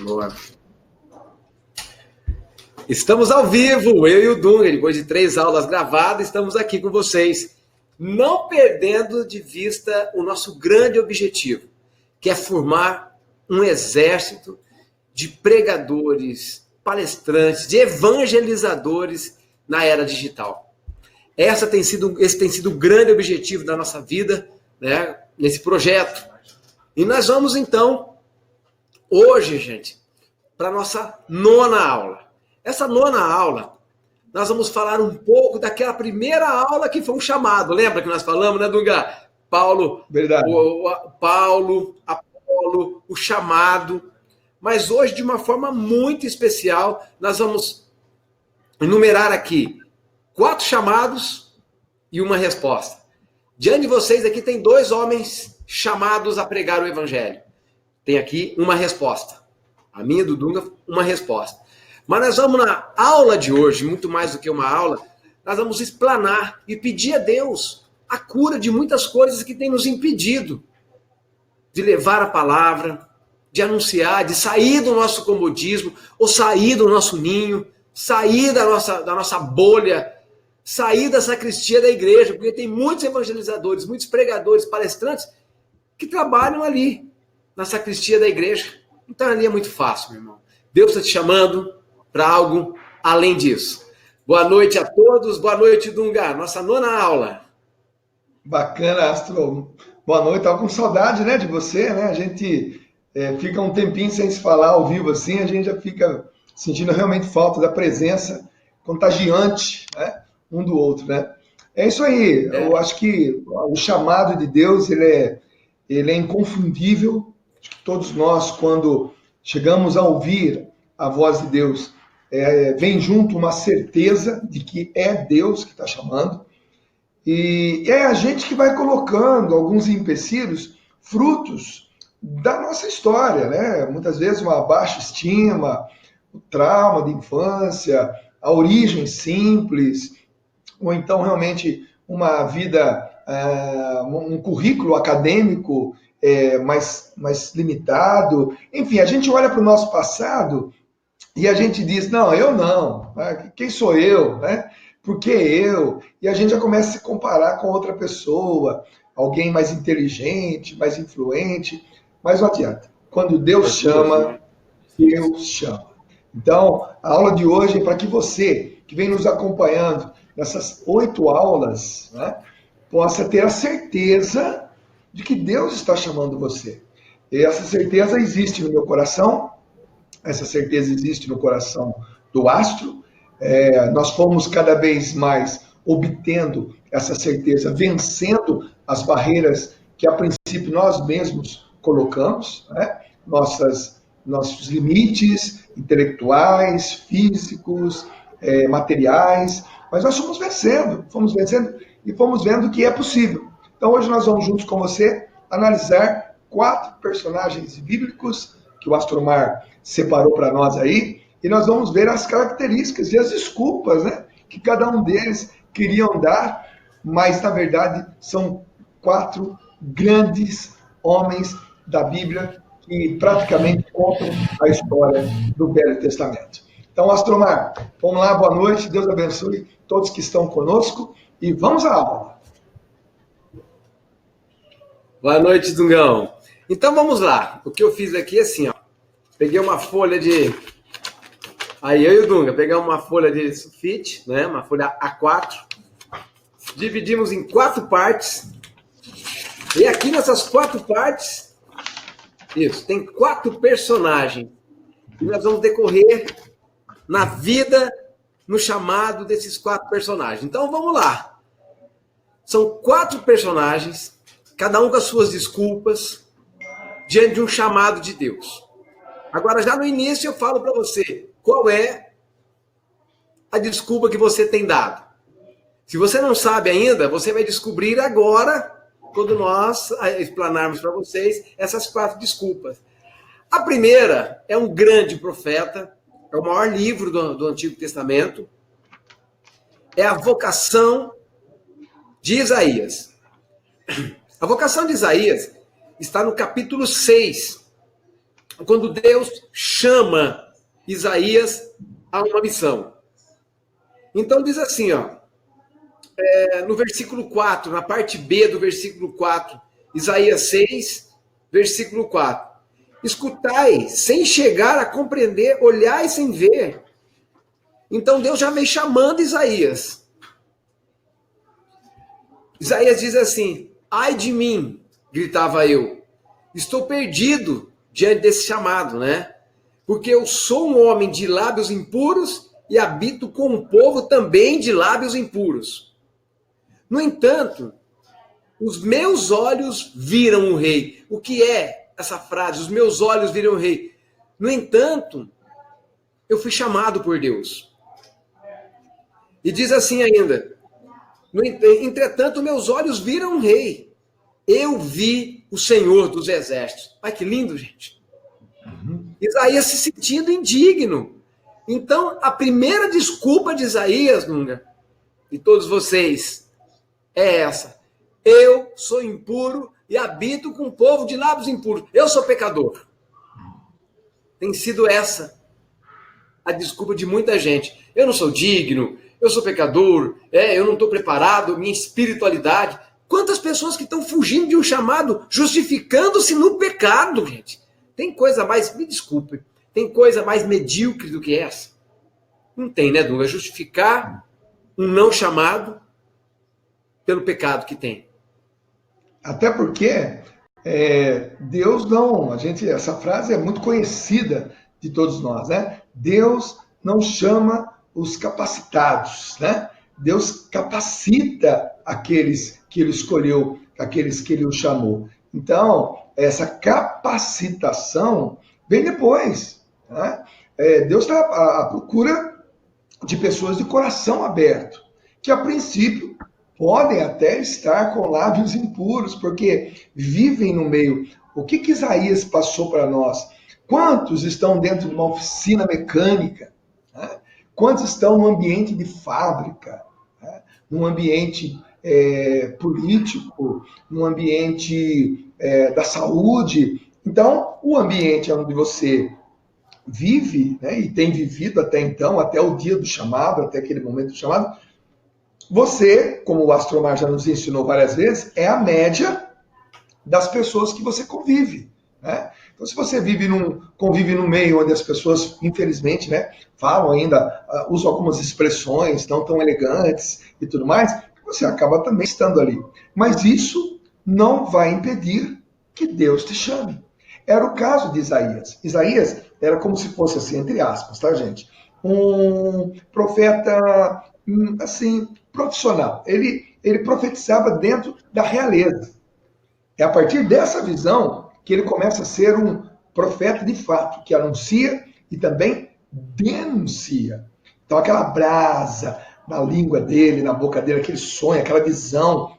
Boa. Estamos ao vivo, eu e o Dunga, depois de 3 aulas gravadas, estamos aqui com vocês, não perdendo de vista o nosso grande objetivo, que é formar um exército de pregadores, palestrantes, de evangelizadores na era digital. Esse tem sido o grande objetivo da nossa vida, né, nesse projeto. E nós vamos, então, hoje, gente, para a nossa 9ª aula. Essa 9ª aula, nós vamos falar um pouco daquela primeira aula que foi um chamado. Lembra que nós falamos, né, Dunga? Paulo, verdade. Paulo, Apolo, o chamado. Mas hoje, de uma forma muito especial, nós vamos enumerar aqui 4 chamados e uma resposta. Diante de vocês aqui tem 2 homens chamados a pregar o evangelho. Tem aqui uma resposta. A minha do Dunga, uma resposta. Mas nós vamos na aula de hoje, muito mais do que uma aula, nós vamos explanar e pedir a Deus a cura de muitas coisas que têm nos impedido de levar a palavra, de anunciar, de sair do nosso comodismo, ou sair do nosso ninho, sair da nossa bolha, sair da sacristia da igreja, porque tem muitos evangelizadores, muitos pregadores, palestrantes, que trabalham ali, na sacristia da igreja. Então ali é muito fácil, meu irmão. Deus está te chamando para algo além disso. Boa noite a todos, boa noite, Dunga, nossa 9ª aula. Bacana, Astro. Boa noite, estava com saudade, né, de você, né? A gente fica um tempinho sem se falar ao vivo assim, a gente já fica sentindo realmente falta da presença contagiante, né, um do outro, né? É isso aí, eu acho que o chamado de Deus, ele é inconfundível. Acho que todos nós, quando chegamos a ouvir a voz de Deus, vem junto uma certeza de que é Deus que está chamando, e é a gente que vai colocando alguns empecilhos, frutos da nossa história, né? Muitas vezes uma baixa estima, o trauma de infância, a origem simples, ou então realmente uma vida, um currículo acadêmico mais limitado. Enfim, a gente olha para o nosso passado e a gente diz, não, eu não, quem sou eu, né? Por que eu? E a gente já começa a se comparar com outra pessoa, alguém mais inteligente, mais influente, mas não adianta. Quando Deus chama, Deus chama. Então, a aula de hoje é para que você, que vem nos acompanhando nessas 8 aulas, né, possa ter a certeza de que Deus está chamando você. E essa certeza existe no meu coração, essa certeza existe no coração do Astro. Nós fomos cada vez mais obtendo essa certeza, vencendo as barreiras que a princípio nós mesmos colocamos, né? Nossos limites intelectuais, físicos, materiais, mas nós fomos vencendo e fomos vendo que é possível. Então hoje nós vamos juntos com você analisar 4 personagens bíblicos que o Astromar separou para nós aí, e nós vamos ver as características e as desculpas, né, que cada um deles queriam dar, mas na verdade são 4 grandes homens da Bíblia que praticamente contam a história do Velho Testamento. Então, Astromar, vamos lá, boa noite, Deus abençoe todos que estão conosco e vamos à aula. Boa noite, Dungão. Então vamos lá, o que eu fiz aqui é assim, ó. Peguei uma folha de... Aí eu e o Dunga pegamos uma folha de sulfite, né? Uma folha A4. Dividimos em 4 partes. E aqui nessas 4 partes, isso, tem 4 personagens. E nós vamos decorrer na vida, no chamado desses 4 personagens. Então vamos lá. São 4 personagens, cada um com as suas desculpas, diante de um chamado de Deus. Agora, já no início, eu falo para você qual é a desculpa que você tem dado. Se você não sabe ainda, você vai descobrir agora, quando nós explanarmos para vocês essas 4 desculpas. A primeira é um grande profeta, é o maior livro do Antigo Testamento, é a vocação de Isaías. A vocação de Isaías está no capítulo 6. quando Deus chama Isaías a uma missão. Então diz assim, ó, no versículo 4, na parte B do versículo 4, Isaías 6, versículo 4. Escutai, sem chegar a compreender, olhai sem ver. Então Deus já vem chamando Isaías. Isaías diz assim, ai de mim, gritava eu, estou perdido diante desse chamado, né? Porque eu sou um homem de lábios impuros e habito com um povo também de lábios impuros. No entanto, os meus olhos viram o rei. O que é essa frase? Os meus olhos viram o rei. No entanto, eu fui chamado por Deus. E diz assim ainda, entretanto, meus olhos viram o rei. Eu vi o Senhor dos Exércitos. Ai, que lindo, gente. Isaías se sentindo indigno. Então, a primeira desculpa de Isaías, Nunga, e todos vocês, é essa. Eu sou impuro e habito com um povo de lábios impuros. Eu sou pecador. Tem sido essa a desculpa de muita gente. Eu não sou digno, eu sou pecador, eu não estou preparado, minha espiritualidade. Quantas pessoas que estão fugindo de um chamado, justificando-se no pecado, gente. Tem coisa mais, me desculpe, tem coisa mais medíocre do que essa? Não tem, né, Dunga? Justificar um não chamado pelo pecado que tem. Até porque Deus não, essa frase é muito conhecida de todos nós, né? Deus não chama os capacitados, né? Deus capacita aqueles que ele escolheu, aqueles que ele o chamou. Então, essa capacitação vem depois, né? Deus está à procura de pessoas de coração aberto, que a princípio podem até estar com lábios impuros, porque vivem no meio. O que Isaías passou para nós? Quantos estão dentro de uma oficina mecânica? Né? Quantos estão no ambiente de fábrica? Né? Num ambiente político, num ambiente da saúde? Então, o ambiente onde você vive, né, e tem vivido até então, até o dia do chamado, até aquele momento do chamado, você, como o Astromar já nos ensinou várias vezes, é a média das pessoas que você convive, né? Então, se você convive num meio onde as pessoas, infelizmente, né, falam ainda, usam algumas expressões não tão elegantes e tudo mais, você acaba também estando ali. Mas isso não vai impedir que Deus te chame. Era o caso de Isaías. Isaías era como se fosse assim, entre aspas, tá, gente? Um profeta, assim, profissional. Ele profetizava dentro da realeza. É a partir dessa visão que ele começa a ser um profeta de fato, que anuncia e também denuncia. Então, aquela brasa na língua dele, na boca dele, aquele sonho, aquela visão.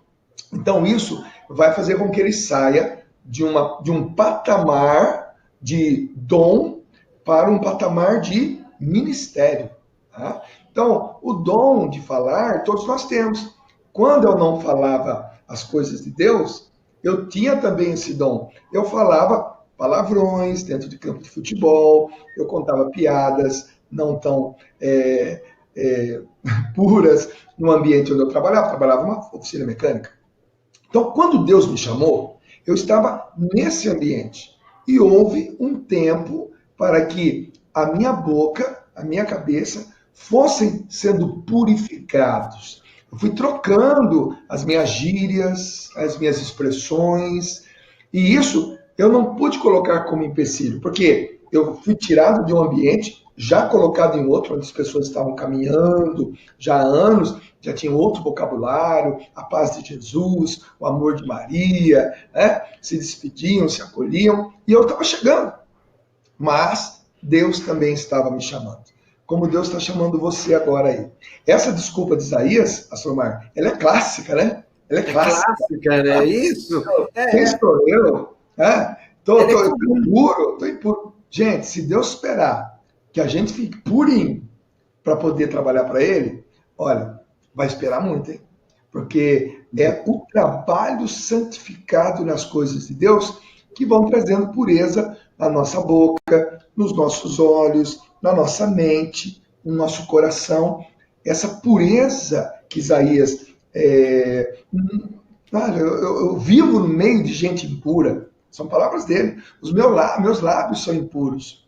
Então, isso vai fazer com que ele saia de um patamar de dom para um patamar de ministério. Tá? Então, o dom de falar, todos nós temos. Quando eu não falava as coisas de Deus, eu tinha também esse dom. Eu falava palavrões dentro de campo de futebol, eu contava piadas não tão puras no ambiente onde eu trabalhava numa oficina mecânica. Então, quando Deus me chamou, eu estava nesse ambiente. E houve um tempo para que a minha boca, a minha cabeça, fossem sendo purificados. Eu fui trocando as minhas gírias, as minhas expressões, e isso eu não pude colocar como empecilho, porque eu fui tirado de um ambiente, já colocado em outro, onde as pessoas estavam caminhando já há anos, já tinham outro vocabulário, a paz de Jesus, o amor de Maria, né? Se despediam, se acolhiam, e eu estava chegando. Mas Deus também estava me chamando. Como Deus está chamando você agora aí. Essa desculpa de Isaías, Astromar, ela é clássica, né? Ela é clássica, né? Isso. Quem sou eu? Estou impuro. Gente, se Deus esperar que a gente fique purinho para poder trabalhar para Ele, olha, vai esperar muito, hein? Porque é o trabalho santificado nas coisas de Deus que vão trazendo pureza na nossa boca, nos nossos olhos, na nossa mente, no nosso coração. Essa pureza que Isaías... eu vivo no meio de gente impura. São palavras dele. Os meus lábios são impuros.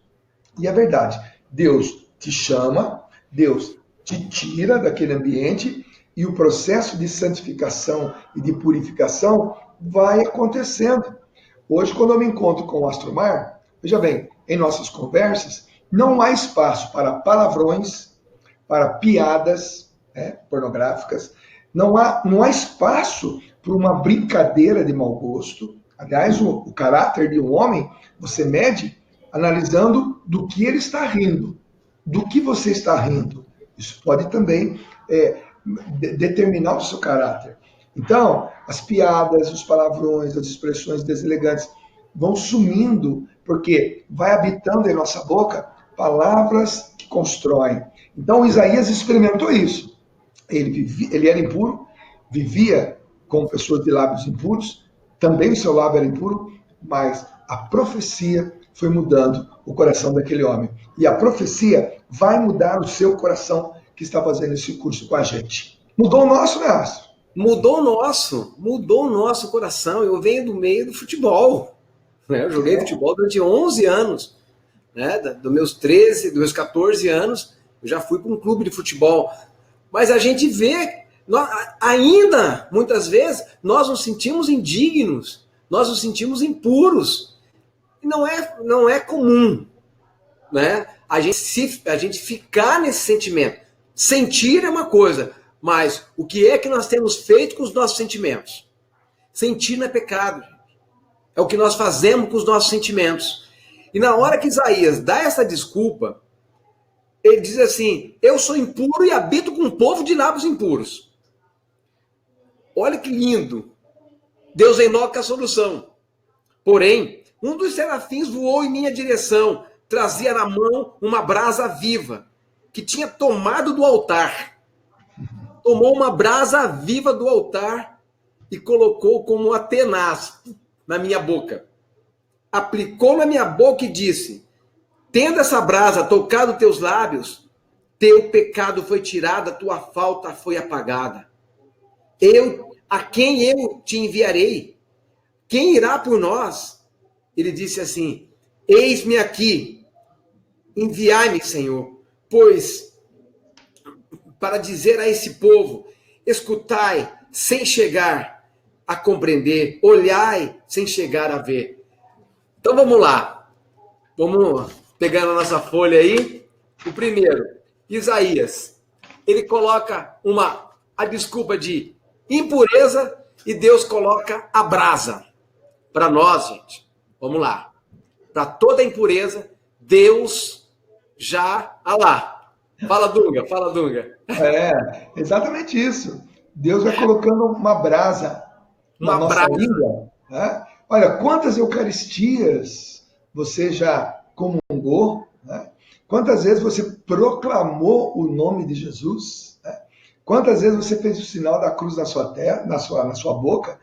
E é verdade. Deus te chama, Deus te tira daquele ambiente e o processo de santificação e de purificação vai acontecendo. Hoje, quando eu me encontro com o Astromar, veja bem, em nossas conversas, não há espaço para palavrões, para piadas pornográficas, não há espaço para uma brincadeira de mau gosto. Aliás, o caráter de um homem, você mede analisando do que ele está rindo, do que você está rindo. Isso pode também determinar o seu caráter. Então, as piadas, os palavrões, as expressões deselegantes vão sumindo, porque vai habitando em nossa boca palavras que constroem. Então, Isaías experimentou isso. Ele era impuro, vivia com pessoas de lábios impuros, também o seu lábio era impuro, mas a profecia foi mudando o coração daquele homem. E a profecia vai mudar o seu coração que está fazendo esse curso com a gente. Mudou o nosso, né, Astro? Mudou o nosso coração. Eu venho do meio do futebol. Né? Eu joguei futebol durante 11 anos. Né? Dos meus 13, dos meus 14 anos, eu já fui para um clube de futebol. Mas a gente vê, ainda, muitas vezes, nós nos sentimos indignos, nós nos sentimos impuros. E não é comum, né? A gente ficar nesse sentimento. Sentir é uma coisa, mas o que é que nós temos feito com os nossos sentimentos? Sentir não é pecado. É o que nós fazemos com os nossos sentimentos. E na hora que Isaías dá essa desculpa, ele diz assim: eu sou impuro e habito com um povo de lábios impuros. Olha que lindo. Deus vem logo com a solução. Porém, um dos serafins voou em minha direção, trazia na mão uma brasa viva, que tinha tomado do altar. Tomou uma brasa viva do altar e colocou como uma tenaz na minha boca. Aplicou na minha boca e disse: tendo essa brasa tocado teus lábios, teu pecado foi tirado, a tua falta foi apagada. A quem eu te enviarei? Quem irá por nós? Ele disse assim: eis-me aqui, enviai-me, Senhor, pois para dizer a esse povo: escutai sem chegar a compreender, olhai sem chegar a ver. Então vamos lá, vamos pegar na nossa folha aí. O primeiro, Isaías, ele coloca a desculpa de impureza e Deus coloca a brasa. Para nós, gente, vamos lá. Para toda impureza, Deus já... lá. Fala, Dunga. Exatamente isso. Deus vai colocando uma brasa na nossa língua. Né? Olha, quantas eucaristias você já comungou, né? Quantas vezes você proclamou o nome de Jesus, né? Quantas vezes você fez o sinal da cruz na sua terra, na sua boca.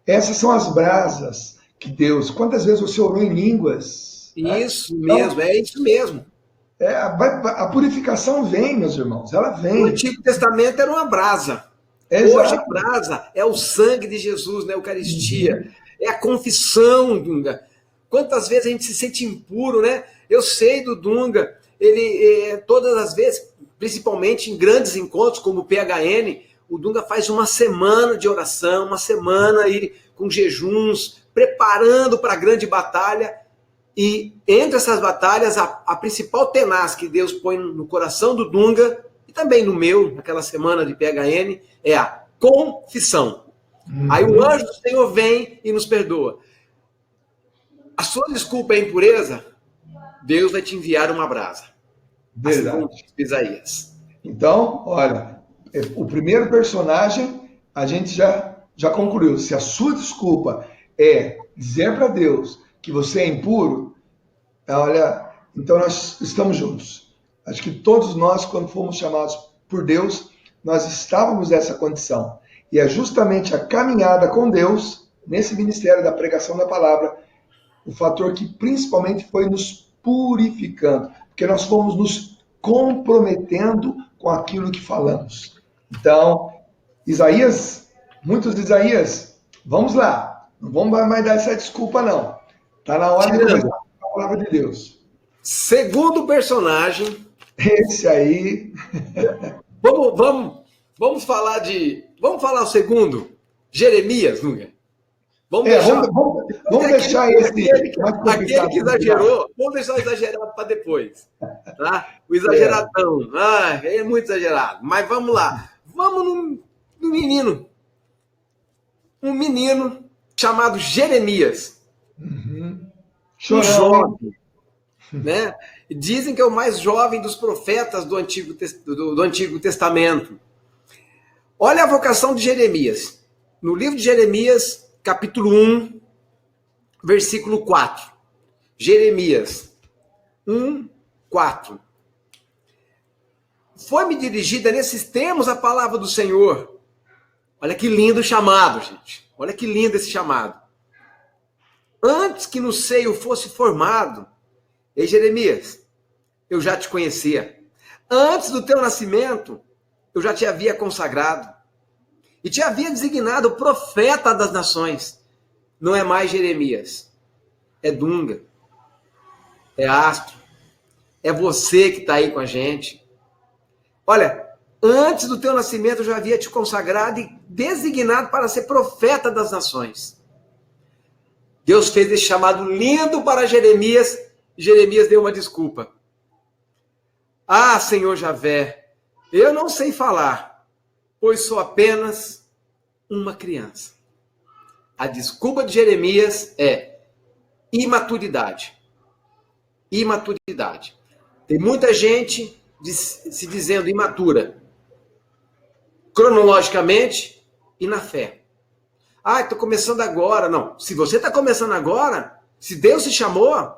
Essas são as brasas que Deus... Quantas vezes você orou em línguas? Isso mesmo, é isso mesmo. A purificação vem, meus irmãos, ela vem. O Antigo Testamento era uma brasa. Exato. Hoje a brasa é o sangue de Jesus na Eucaristia. É a confissão, Dunga. Quantas vezes a gente se sente impuro, né? Eu sei do Dunga, ele todas as vezes, principalmente em grandes encontros como o PHN, o Dunga faz uma semana de oração, uma semana aí com jejuns, preparando para a grande batalha. E entre essas batalhas, a principal tenaz que Deus põe no coração do Dunga, e também no meu, naquela semana de PHN, é a confissão. Aí o anjo do Senhor vem e nos perdoa. A sua desculpa é impureza? Deus vai te enviar uma brasa. Verdade. Assim Isaías. Então, olha, o primeiro personagem a gente já concluiu. Se a sua desculpa é dizer para Deus que você é impuro, olha, então nós estamos juntos. Acho que todos nós, quando fomos chamados por Deus, nós estávamos nessa condição. E é justamente a caminhada com Deus, nesse ministério da pregação da palavra, o fator que principalmente foi nos purificando, porque nós fomos nos comprometendo com aquilo que falamos. Então, Isaías, muitos de Isaías, vamos lá, não vamos mais dar essa desculpa, não. Está na hora de começar a palavra de Deus. Segundo personagem. Esse aí. Vamos falar de. Vamos falar o segundo? Jeremias, Nunga. Vamos deixar esse. Aquele que exagerou, vamos deixar o exagerado para depois. Tá? O exageradão. É muito exagerado. Mas vamos lá. Vamos no menino. Um menino chamado Jeremias. Uhum. Um jovem. Né? Dizem que é o mais jovem dos profetas do Antigo Testamento. Olha a vocação de Jeremias. No livro de Jeremias, capítulo 1, versículo 4. Jeremias 1, 4. Foi-me dirigida nesses termos a palavra do Senhor. Olha que lindo chamado, gente. Olha que lindo esse chamado. Antes que no seio fosse formado, ei, Jeremias, eu já te conhecia. Antes do teu nascimento, eu já te havia consagrado. E te havia designado profeta das nações. Não é mais Jeremias. É Dunga. É Astro. É você que está aí com a gente. Olha, antes do teu nascimento, eu já havia te consagrado e designado para ser profeta das nações. Deus fez esse chamado lindo para Jeremias. Jeremias deu uma desculpa. Ah, Senhor Javé, eu não sei falar, pois sou apenas uma criança. A desculpa de Jeremias é imaturidade. Imaturidade. Tem muita gente se dizendo imatura, cronologicamente e na fé. Ah, estou começando agora. Não, se você está começando agora, se Deus te chamou,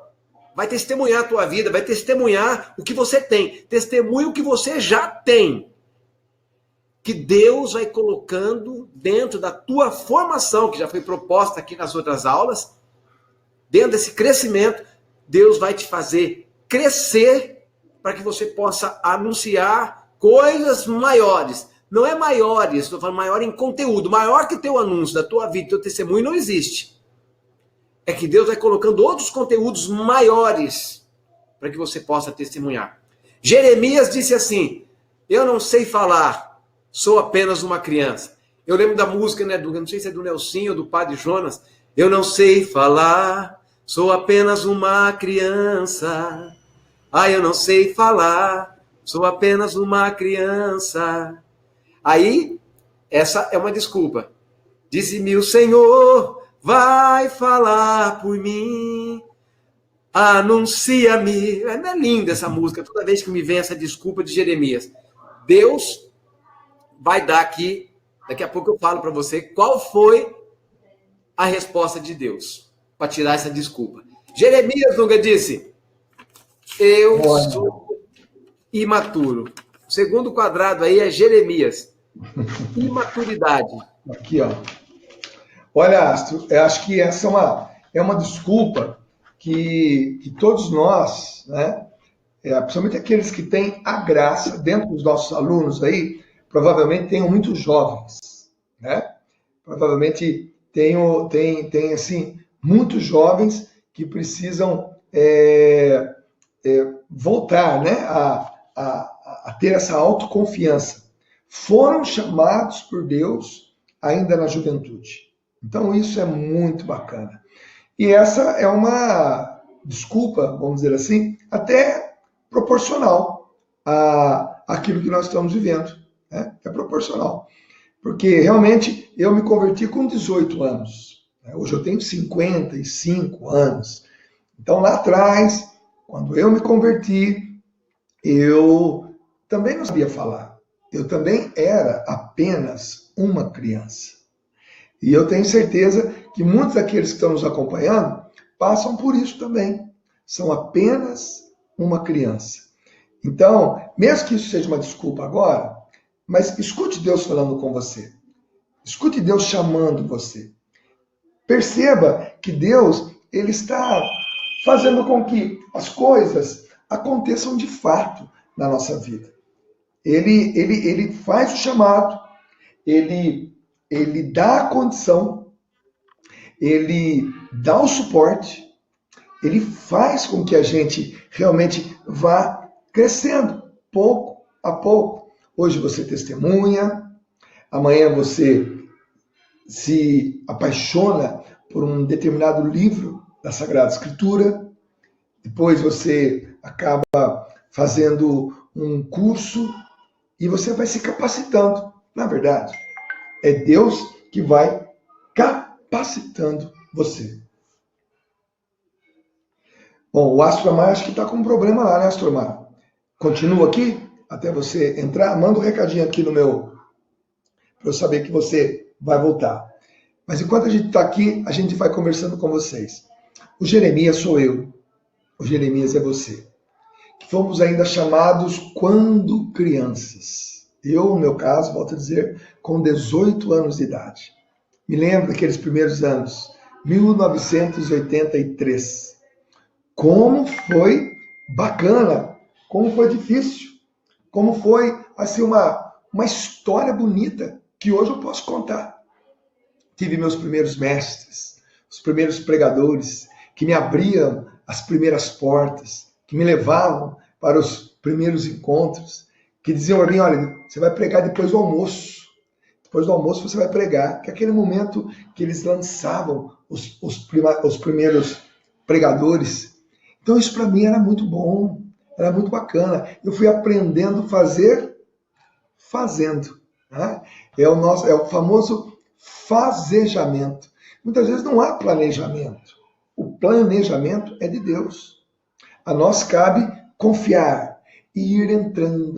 vai testemunhar a tua vida, vai testemunhar o que você tem. Testemunha o que você já tem. Que Deus vai colocando dentro da tua formação, que já foi proposta aqui nas outras aulas, dentro desse crescimento, Deus vai te fazer crescer para que você possa anunciar coisas maiores. Não é maiores, estou falando maior em conteúdo. Maior que teu anúncio da tua vida, teu testemunho, não existe. É que Deus vai colocando outros conteúdos maiores para que você possa testemunhar. Jeremias disse assim, eu não sei falar, sou apenas uma criança. Eu lembro da música, né, não sei se é do Nelsinho ou do Padre Jonas, eu não sei falar, sou apenas uma criança. Ah, eu não sei falar, sou apenas uma criança. Aí, essa é uma desculpa. Disse-me o Senhor, vai falar por mim, anuncia-me. É linda essa música, toda vez que me vem essa desculpa de Jeremias. Deus vai dar aqui, daqui a pouco eu falo para você, qual foi a resposta de Deus para tirar essa desculpa. Jeremias nunca disse, eu sou imaturo. O segundo quadrado aí é Jeremias. Imaturidade. Aqui, ó. Olha, Astro, eu acho que essa é uma desculpa que todos nós, né, principalmente aqueles que têm a graça, dentro dos nossos alunos aí, provavelmente tenham muitos jovens, né? Provavelmente tem assim, muitos jovens que precisam voltar, né, a ter essa autoconfiança. Foram chamados por Deus ainda na juventude. Então, isso é muito bacana. E essa é uma desculpa, vamos dizer assim, até proporcional àquilo que nós estamos vivendo. Né? É proporcional. Porque, realmente, eu me converti com 18 anos. Hoje eu tenho 55 anos. Então, lá atrás, quando eu me converti, eu também não sabia falar. Eu também era apenas uma criança. E eu tenho certeza que muitos daqueles que estão nos acompanhando passam por isso também. São apenas uma criança. Então, mesmo que isso seja uma desculpa agora, mas escute Deus falando com você. Escute Deus chamando você. Perceba que Deus, ele está fazendo com que as coisas aconteçam de fato na nossa vida. Ele faz o chamado, ele dá a condição, ele dá o suporte, ele faz com que a gente realmente vá crescendo, pouco a pouco. Hoje você testemunha, amanhã você se apaixona por um determinado livro da Sagrada Escritura, depois você acaba fazendo um curso e você vai se capacitando. Na verdade, é Deus que vai capacitando você. Bom, o Astromar acho que está com um problema lá, né, Astromar? Continua aqui até você entrar. Manda um recadinho aqui no meu, para eu saber que você vai voltar. Mas enquanto a gente está aqui, a gente vai conversando com vocês. O Jeremias sou eu. O Jeremias é você. Que fomos ainda chamados quando crianças. Eu, no meu caso, volto a dizer, com 18 anos de idade. Me lembro daqueles primeiros anos, 1983. Como foi bacana, como foi difícil, como foi assim uma história bonita que hoje eu posso contar. Tive meus primeiros mestres, os primeiros pregadores que me abriam as primeiras portas, que me levavam para os primeiros encontros, que diziam para mim, olha, você vai pregar depois do almoço. Depois do almoço você vai pregar. Que é aquele momento que eles lançavam os primeiros pregadores. Então isso para mim era muito bom, era muito bacana. Eu fui aprendendo a fazer fazendo. Né? É o famoso fazejamento. Muitas vezes não há planejamento. O planejamento é de Deus. A nós cabe confiar e ir entrando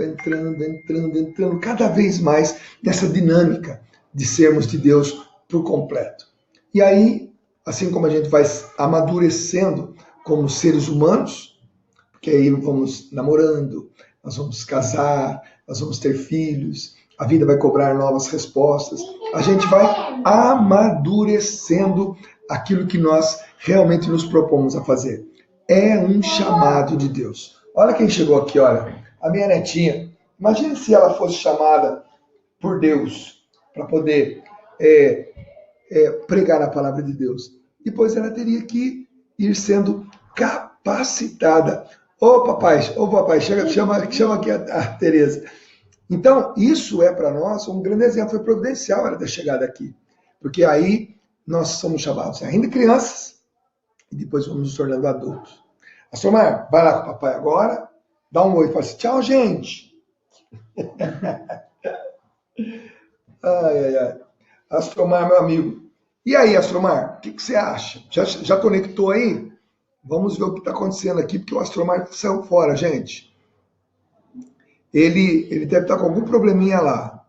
cada vez mais nessa dinâmica de sermos de Deus por completo. E aí, assim como a gente vai amadurecendo como seres humanos, porque aí vamos namorando, nós vamos casar, nós vamos ter filhos, a vida vai cobrar novas respostas, a gente vai amadurecendo aquilo que nós realmente nos propomos a fazer. É um chamado de Deus. Olha quem chegou aqui, olha, a minha netinha. Imagine se ela fosse chamada por Deus para poder pregar a palavra de Deus. Depois ela teria que ir sendo capacitada. Ô papai, chama aqui a Tereza. Então, isso é para nós um grande exemplo, foi providencial ela ter chegado aqui. Porque aí nós somos chamados ainda crianças e depois vamos nos tornando adultos. Astromar, vai lá com o papai agora, dá um oi e fala assim, tchau, gente. Ai. Astromar, meu amigo. E aí, Astromar, o que você acha? Já conectou aí? Vamos ver o que está acontecendo aqui, porque o Astromar saiu fora, gente. Ele deve estar com algum probleminha lá.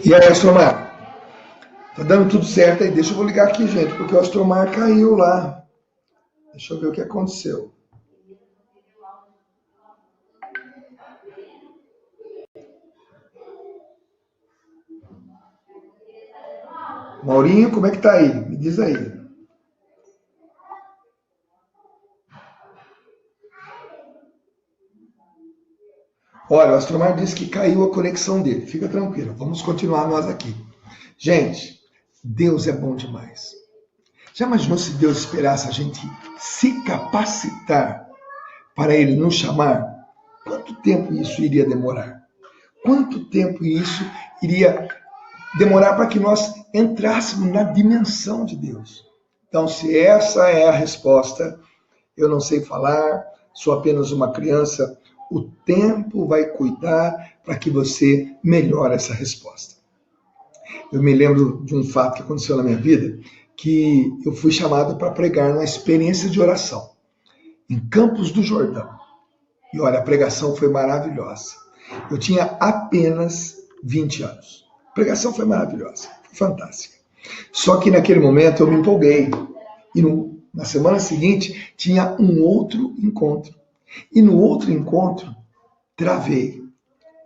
E aí, Astromar? Tá dando tudo certo aí? Deixa eu vou ligar aqui, gente, porque o Astromar caiu lá. Deixa eu ver o que aconteceu. Maurinho, como é que tá aí? Me diz aí. Olha, o Astromar disse que caiu a conexão dele. Fica tranquilo, vamos continuar nós aqui. Gente, Deus é bom demais. Já imaginou se Deus esperasse a gente se capacitar para Ele nos chamar? Quanto tempo isso iria demorar? Quanto tempo isso iria demorar para que nós entrássemos na dimensão de Deus? Então, se essa é a resposta, eu não sei falar, sou apenas uma criança, o tempo vai cuidar para que você melhore essa resposta. Eu me lembro de um fato que aconteceu na minha vida, que eu fui chamado para pregar numa experiência de oração, em Campos do Jordão. E olha, a pregação foi maravilhosa. Eu tinha apenas 20 anos. A pregação foi maravilhosa, foi fantástica. Só que naquele momento eu me empolguei. E na semana seguinte tinha um outro encontro. E no outro encontro, travei.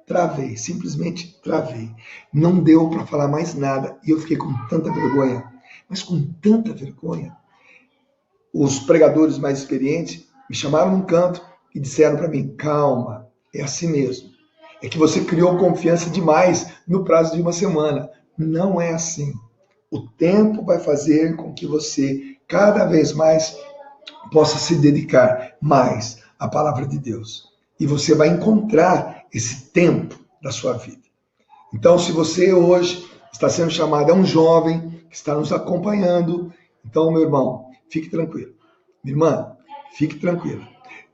travei, simplesmente travei. Não deu para falar mais nada e eu fiquei com tanta vergonha, mas com tanta vergonha. Os pregadores mais experientes me chamaram num canto e disseram para mim: calma, é assim mesmo. É que você criou confiança demais no prazo de uma semana. Não é assim. O tempo vai fazer com que você cada vez mais possa se dedicar mais à palavra de Deus. E você vai encontrar esse tempo da sua vida. Então, se você hoje está sendo chamado, é um jovem que está nos acompanhando, então, meu irmão, fique tranquilo. Minha irmã, fique tranquila.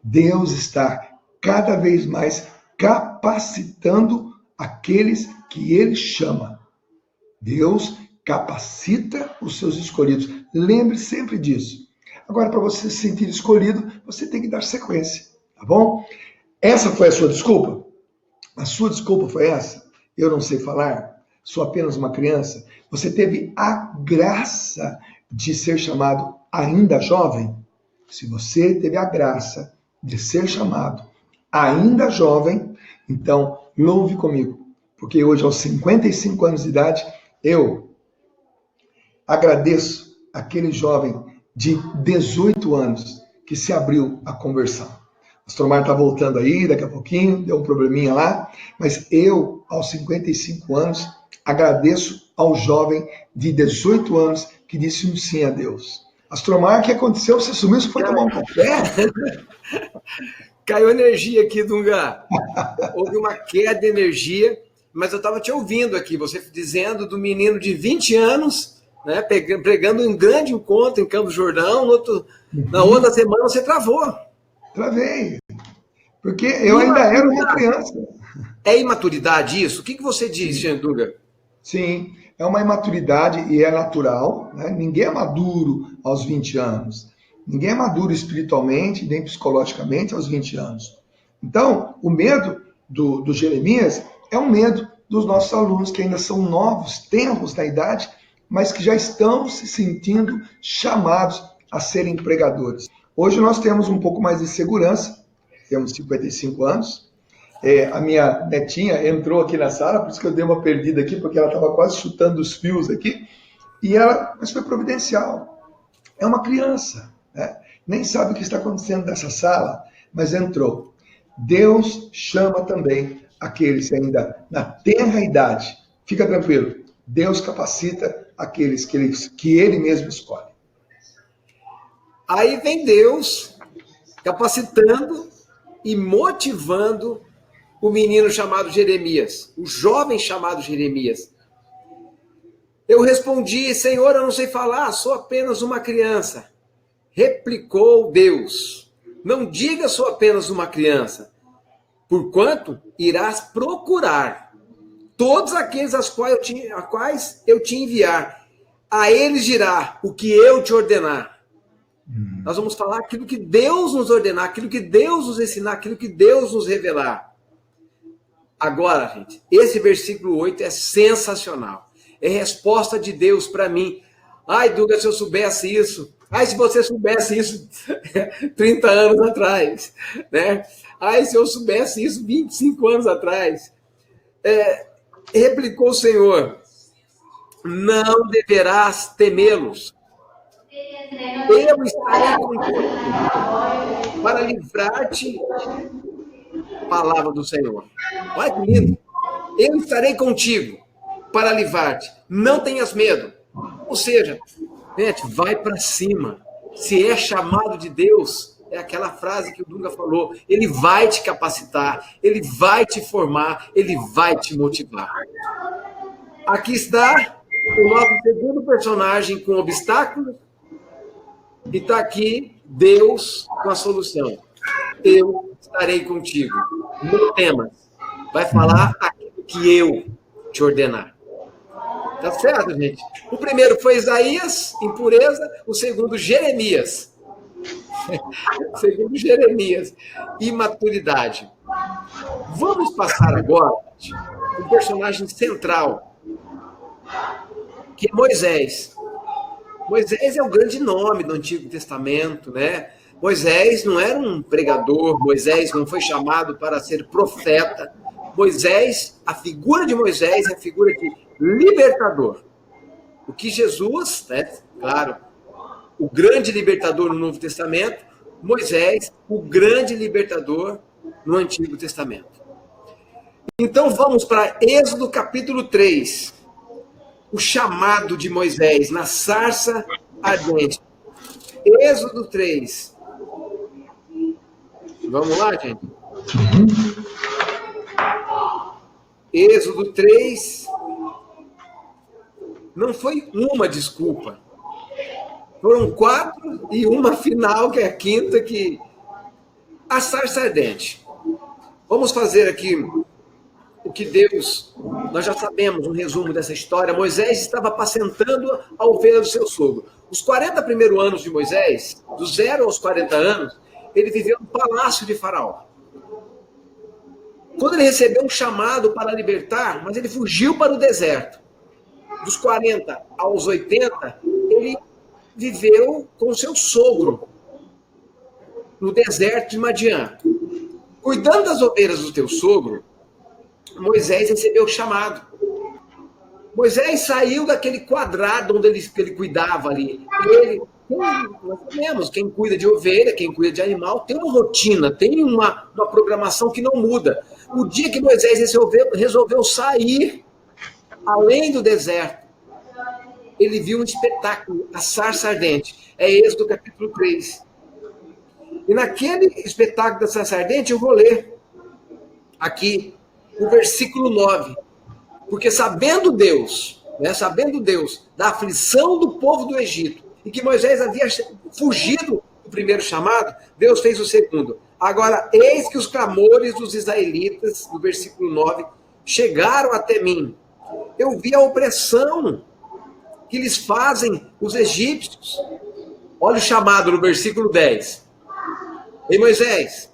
Deus está cada vez mais capacitando aqueles que Ele chama. Deus capacita os seus escolhidos. Lembre sempre disso. Agora, para você se sentir escolhido, você tem que dar sequência, tá bom? Essa foi a sua desculpa? A sua desculpa foi essa? Eu não sei falar? Sou apenas uma criança? Você teve a graça de ser chamado ainda jovem? Se você teve a graça de ser chamado ainda jovem, então louve comigo, porque hoje, aos 55 anos de idade, eu agradeço aquele jovem de 18 anos que se abriu à conversão. O pastor Mar está voltando aí, daqui a pouquinho, deu um probleminha lá, mas eu, aos 55 anos, agradeço ao jovem de 18 anos que disse um sim a Deus. Astromar, o que aconteceu? Você sumiu, você foi tomar um café? Caiu energia aqui, Dunga. Houve uma queda de energia, mas eu estava te ouvindo aqui, você dizendo do menino de 20 anos, né, pregando um grande encontro em Campos do Jordão, na outra semana você travou. Travei, porque eu ainda era uma criança. É imaturidade isso? O que você diz, Dunga? Sim, é uma imaturidade e é natural, né? Ninguém é maduro aos 20 anos. Ninguém é maduro espiritualmente, nem psicologicamente aos 20 anos. Então, o medo do Jeremias é um medo dos nossos alunos que ainda são novos, tenros na idade, mas que já estão se sentindo chamados a serem pregadores. Hoje nós temos um pouco mais de segurança, temos 55 anos. A minha netinha entrou aqui na sala, por isso que eu dei uma perdida aqui, porque ela estava quase chutando os fios aqui, mas foi providencial. É uma criança, né? Nem sabe o que está acontecendo nessa sala, mas entrou. Deus chama também aqueles que ainda na tenra idade. Fica tranquilo, Deus capacita aqueles que Ele mesmo escolhe. Aí vem Deus capacitando e motivando o menino chamado Jeremias, o jovem chamado Jeremias. Eu respondi: Senhor, eu não sei falar, sou apenas uma criança. Replicou Deus: não diga sou apenas uma criança, porquanto irás procurar todos aqueles a quais eu te enviar. A eles dirá o que eu te ordenar. Nós vamos falar aquilo que Deus nos ordenar, aquilo que Deus nos ensinar, aquilo que Deus nos revelar. Agora, gente, esse versículo 8 é sensacional. É resposta de Deus para mim. Ai, Dunga, se eu soubesse isso. Ai, se você soubesse isso 30 anos atrás. Né? Ai, se eu soubesse isso 25 anos atrás. Replicou o Senhor: não deverás temê-los. Eu estarei contigo para livrar-te. Palavra do Senhor. Olha que lindo. Eu estarei contigo para livrar-te. Não tenhas medo. Ou seja, gente, vai para cima. Se é chamado de Deus, é aquela frase que o Dunga falou. Ele vai te capacitar, ele vai te formar, ele vai te motivar. Aqui está o nosso segundo personagem com obstáculos. E está aqui Deus com a solução. Eu estarei contigo. Não temas. Vai falar aquilo que eu te ordenar. Tá certo, gente? O primeiro foi Isaías, impureza. O segundo, Jeremias. O segundo, Jeremias, imaturidade. Vamos passar agora um personagem central, que é Moisés. Moisés é o grande nome do Antigo Testamento, né? Moisés não era um pregador, Moisés não foi chamado para ser profeta, Moisés, a figura de Moisés é a figura de libertador. O que Jesus, né, claro, o grande libertador no Novo Testamento, Moisés, o grande libertador no Antigo Testamento. Então vamos para Êxodo capítulo 3, o chamado de Moisés na sarça ardente. Êxodo 3. Vamos lá, gente? Êxodo 3. Não foi uma desculpa. Foram 4 e uma final, que é a quinta, que... A sarça ardente. Vamos fazer aqui o que Deus... Nós já sabemos um resumo dessa história. Moisés estava apacentando a ovelha do seu sogro. Os 40 primeiros anos de Moisés, do 0 aos 40 anos, ele viveu no palácio de Faraó. Quando ele recebeu um chamado para libertar, mas ele fugiu para o deserto. Dos 40 aos 80, ele viveu com seu sogro no deserto de Madiã. Cuidando das ovelhas do teu sogro, Moisés recebeu o chamado. Moisés saiu daquele quadrado onde ele cuidava ali. Nós sabemos, quem cuida de ovelha, quem cuida de animal, tem uma rotina, tem uma programação que não muda. O dia que Moisés resolveu sair além do deserto, ele viu um espetáculo, a sarça ardente. É Êxodo capítulo 3. E naquele espetáculo da sarça ardente, eu vou ler aqui o versículo 9. Porque sabendo Deus da aflição do povo do Egito, e que Moisés havia fugido do primeiro chamado, Deus fez o segundo. Agora, eis que os clamores dos israelitas, no versículo 9, chegaram até mim. Eu vi a opressão que lhes fazem os egípcios. Olha o chamado no versículo 10. Ei, Moisés,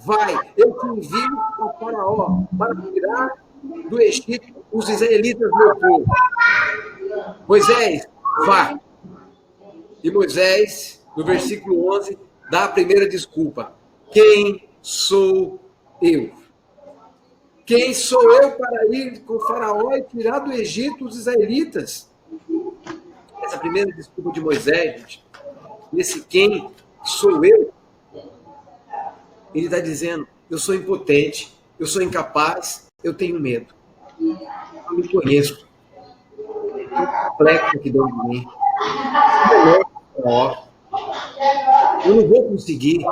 vai, eu te envio a Faraó para tirar do Egito os israelitas do meu povo. Moisés, vá. E Moisés, no versículo 11, dá a primeira desculpa. Quem sou eu? Quem sou eu para ir com o Faraó e tirar do Egito os israelitas? Essa primeira desculpa de Moisés, gente, esse quem sou eu, ele está dizendo, eu sou impotente, eu sou incapaz, eu tenho medo. Eu me conheço. Eu complexo aqui dentro de mim. Eu não vou conseguir.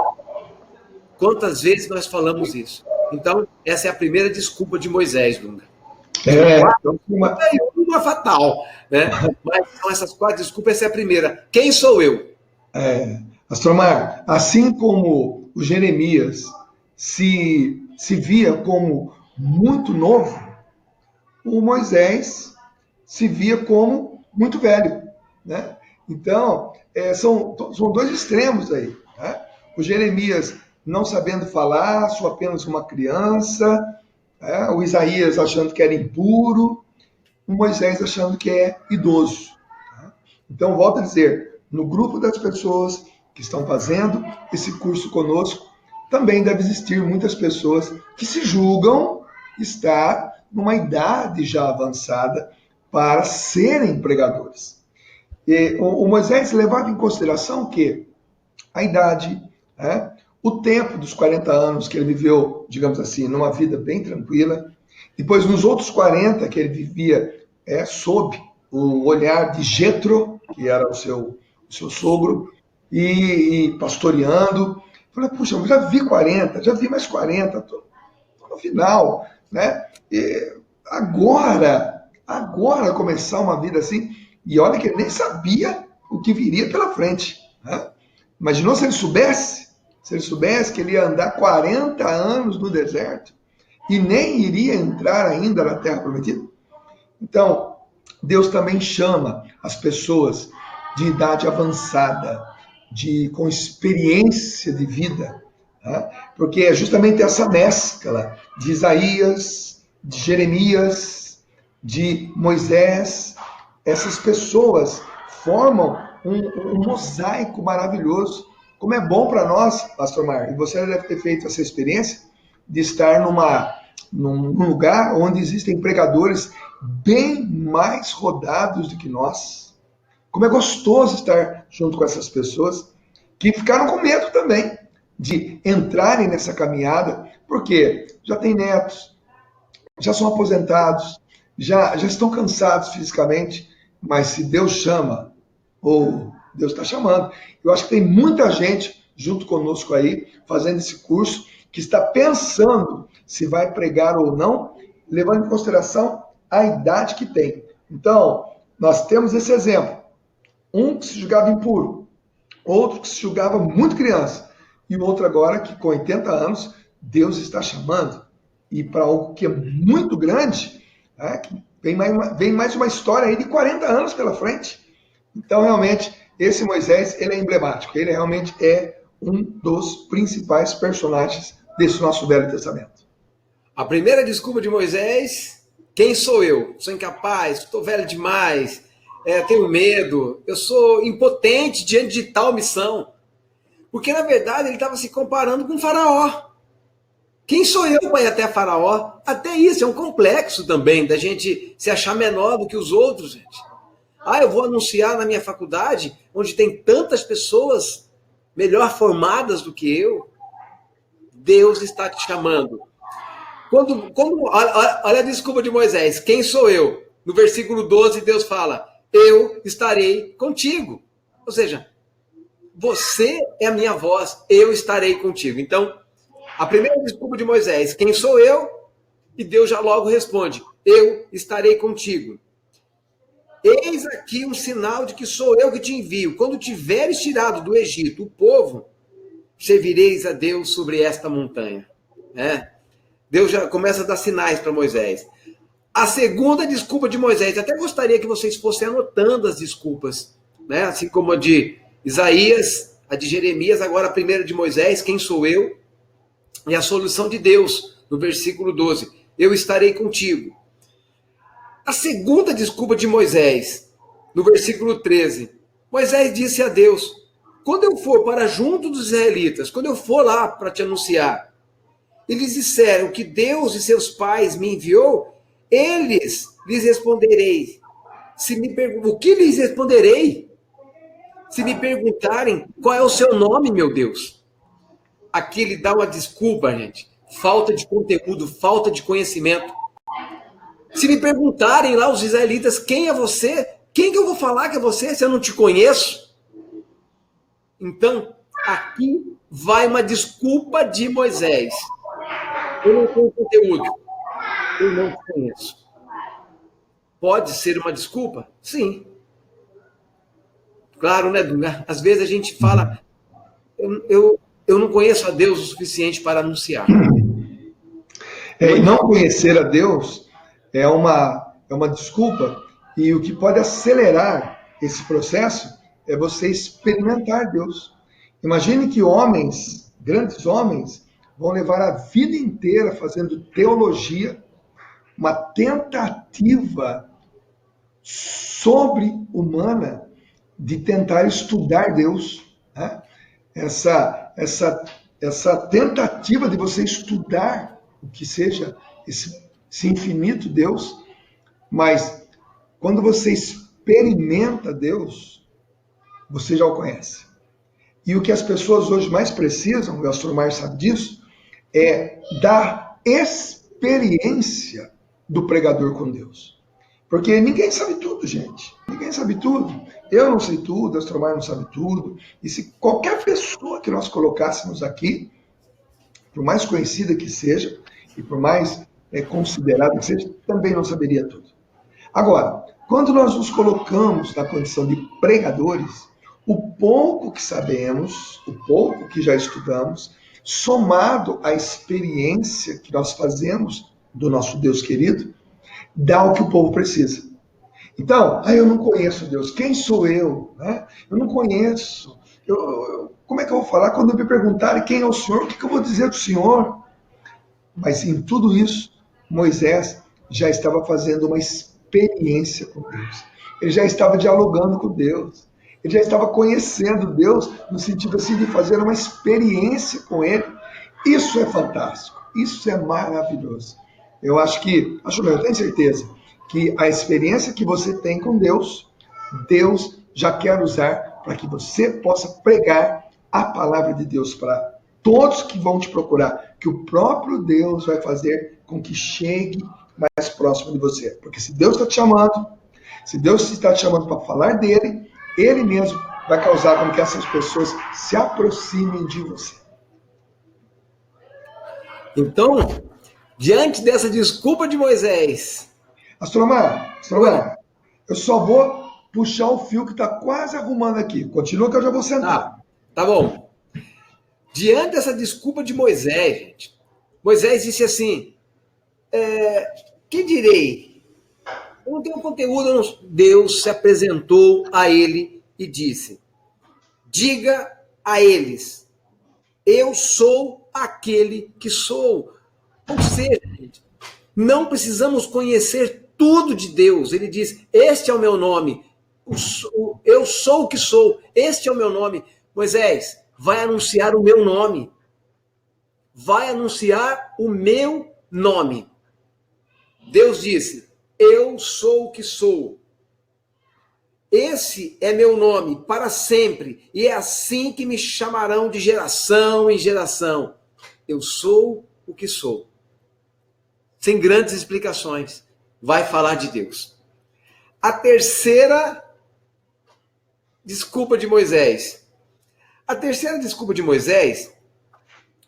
Quantas vezes nós falamos isso? Então, essa é a primeira desculpa de Moisés, Dunga. Uma fatal, né? Mas são essas 4 desculpas, essa é a primeira. Quem sou eu? Astromar, assim como o Jeremias se via como muito novo, o Moisés se via como muito velho, né? Então, são 2 extremos aí, né? O Jeremias não sabendo falar, sou apenas uma criança, né? O Isaías achando que era impuro, o Moisés achando que é idoso. Né? Então, volto a dizer, no grupo das pessoas que estão fazendo esse curso conosco, também deve existir muitas pessoas que se julgam estar numa idade já avançada para serem pregadores. E o Moisés levava em consideração que a idade, né, o tempo dos 40 anos que ele viveu, digamos assim, numa vida bem tranquila, depois nos outros 40 que ele vivia sob o olhar de Jetro, que era o seu sogro, e pastoreando. Falei, puxa, eu já vi 40, já vi mais 40, tô no final, né? E agora começar uma vida assim, e olha que ele nem sabia o que viria pela frente, né? Imaginou se ele soubesse que ele ia andar 40 anos no deserto e nem iria entrar ainda na Terra Prometida? Então, Deus também chama as pessoas de idade avançada, com experiência de vida, né? Porque é justamente essa mescla de Isaías, de Jeremias, de Moisés. Essas pessoas formam um mosaico maravilhoso. Como é bom para nós, Pastor Mar, e você deve ter feito essa experiência de estar num lugar onde existem pregadores bem mais rodados do que nós. Como é gostoso estar junto com essas pessoas que ficaram com medo também de entrarem nessa caminhada, porque já têm netos, já são aposentados, já estão cansados fisicamente, mas se Deus chama, ou Deus está chamando, eu acho que tem muita gente junto conosco aí, fazendo esse curso, que está pensando se vai pregar ou não, levando em consideração a idade que tem. Então, nós temos esse exemplo. Um que se julgava impuro, outro que se julgava muito criança, e o outro agora que com 80 anos, Deus está chamando. E para algo que é muito grande, vem mais uma história aí de 40 anos pela frente. Então, realmente, esse Moisés, ele é emblemático. Ele realmente é um dos principais personagens desse nosso Velho Testamento. A primeira desculpa de Moisés: quem sou eu? Sou incapaz, estou velho demais, tenho medo, eu sou impotente diante de tal missão. Porque, na verdade, ele estava se comparando com o faraó. Quem sou eu para ir até faraó? Até isso é um complexo também, da gente se achar menor do que os outros, gente. Eu vou anunciar na minha faculdade, onde tem tantas pessoas melhor formadas do que eu. Deus está te chamando. Olha a desculpa de Moisés: quem sou eu? No versículo 12, Deus fala: eu estarei contigo. Ou seja, você é a minha voz, eu estarei contigo. Então, a primeira desculpa de Moisés: quem sou eu? E Deus já logo responde: eu estarei contigo. Eis aqui um sinal de que sou eu que te envio. Quando tiveres tirado do Egito o povo, servireis a Deus sobre esta montanha. Deus já começa a dar sinais para Moisés. A segunda desculpa de Moisés, até gostaria que vocês fossem anotando as desculpas, assim como a de Isaías, a de Jeremias, agora a primeira de Moisés: quem sou eu? E a solução de Deus, no versículo 12: eu estarei contigo. A segunda desculpa de Moisés, no versículo 13: Moisés disse a Deus: quando eu for para junto dos israelitas, quando eu for lá para te anunciar, eles disseram que Deus e seus pais me enviou, lhes responderei. O que lhes responderei? Se me perguntarem qual é o seu nome, meu Deus. Aqui ele dá uma desculpa, gente. Falta de conteúdo, falta de conhecimento. Se me perguntarem lá os israelitas quem é você, quem que eu vou falar que é você se eu não te conheço? Então, aqui vai uma desculpa de Moisés. Eu não tenho conteúdo, eu não te conheço. Pode ser uma desculpa? Sim. Claro, né, Dunga? Às vezes a gente fala: eu não conheço a Deus o suficiente para anunciar. E não conhecer a Deus é uma desculpa, e o que pode acelerar esse processo é você experimentar Deus. Imagine que homens, grandes homens, vão levar a vida inteira fazendo teologia, uma tentativa sobre-humana de tentar estudar Deus. Essa tentativa de você estudar o que seja esse infinito Deus, mas quando você experimenta Deus, você já o conhece. E o que as pessoas hoje mais precisam, o Astromar sabe disso, é da experiência do pregador com Deus. Porque ninguém sabe tudo, gente. Ninguém sabe tudo. Eu não sei tudo, Astromar não sabe tudo. E se qualquer pessoa que nós colocássemos aqui, por mais conhecida que seja, e por mais considerada que seja, também não saberia tudo. Agora, quando nós nos colocamos na condição de pregadores, o pouco que sabemos, o pouco que já estudamos, somado à experiência que nós fazemos do nosso Deus querido, dá o que o povo precisa. Então, eu não conheço Deus. Quem sou eu? Eu não conheço. Como é que eu vou falar quando me perguntarem quem é o Senhor? O que eu vou dizer do Senhor? Mas em tudo isso, Moisés já estava fazendo uma experiência com Deus. Ele já estava dialogando com Deus. Ele já estava conhecendo Deus no sentido assim de fazer uma experiência com Ele. Isso é fantástico. Isso é maravilhoso. Eu acho não, eu tenho certeza que a experiência que você tem com Deus, Deus já quer usar para que você possa pregar a palavra de Deus para todos que vão te procurar, que o próprio Deus vai fazer com que chegue mais próximo de você. Porque se Deus está te chamando, se Deus está te chamando para falar dele, ele mesmo vai causar com que essas pessoas se aproximem de você. Então, diante dessa desculpa de Moisés... Astromar, eu só vou puxar o fio que está quase arrumando aqui. Continua que eu já vou sentar. Tá bom. Diante dessa desculpa de Moisés, gente, Moisés disse assim, que direi? Eu não tenho conteúdo. Deus se apresentou a ele e disse, diga a eles, eu sou aquele que sou. Ou seja, gente, não precisamos conhecer tudo de Deus. Ele diz, este é o meu nome, eu sou o que sou, este é o meu nome. Moisés, vai anunciar o meu nome. Vai anunciar o meu nome. Deus disse, eu sou o que sou. Esse é meu nome para sempre, e é assim que me chamarão de geração em geração. Eu sou o que sou. Sem grandes explicações, vai falar de Deus. A terceira desculpa de Moisés. A terceira desculpa de Moisés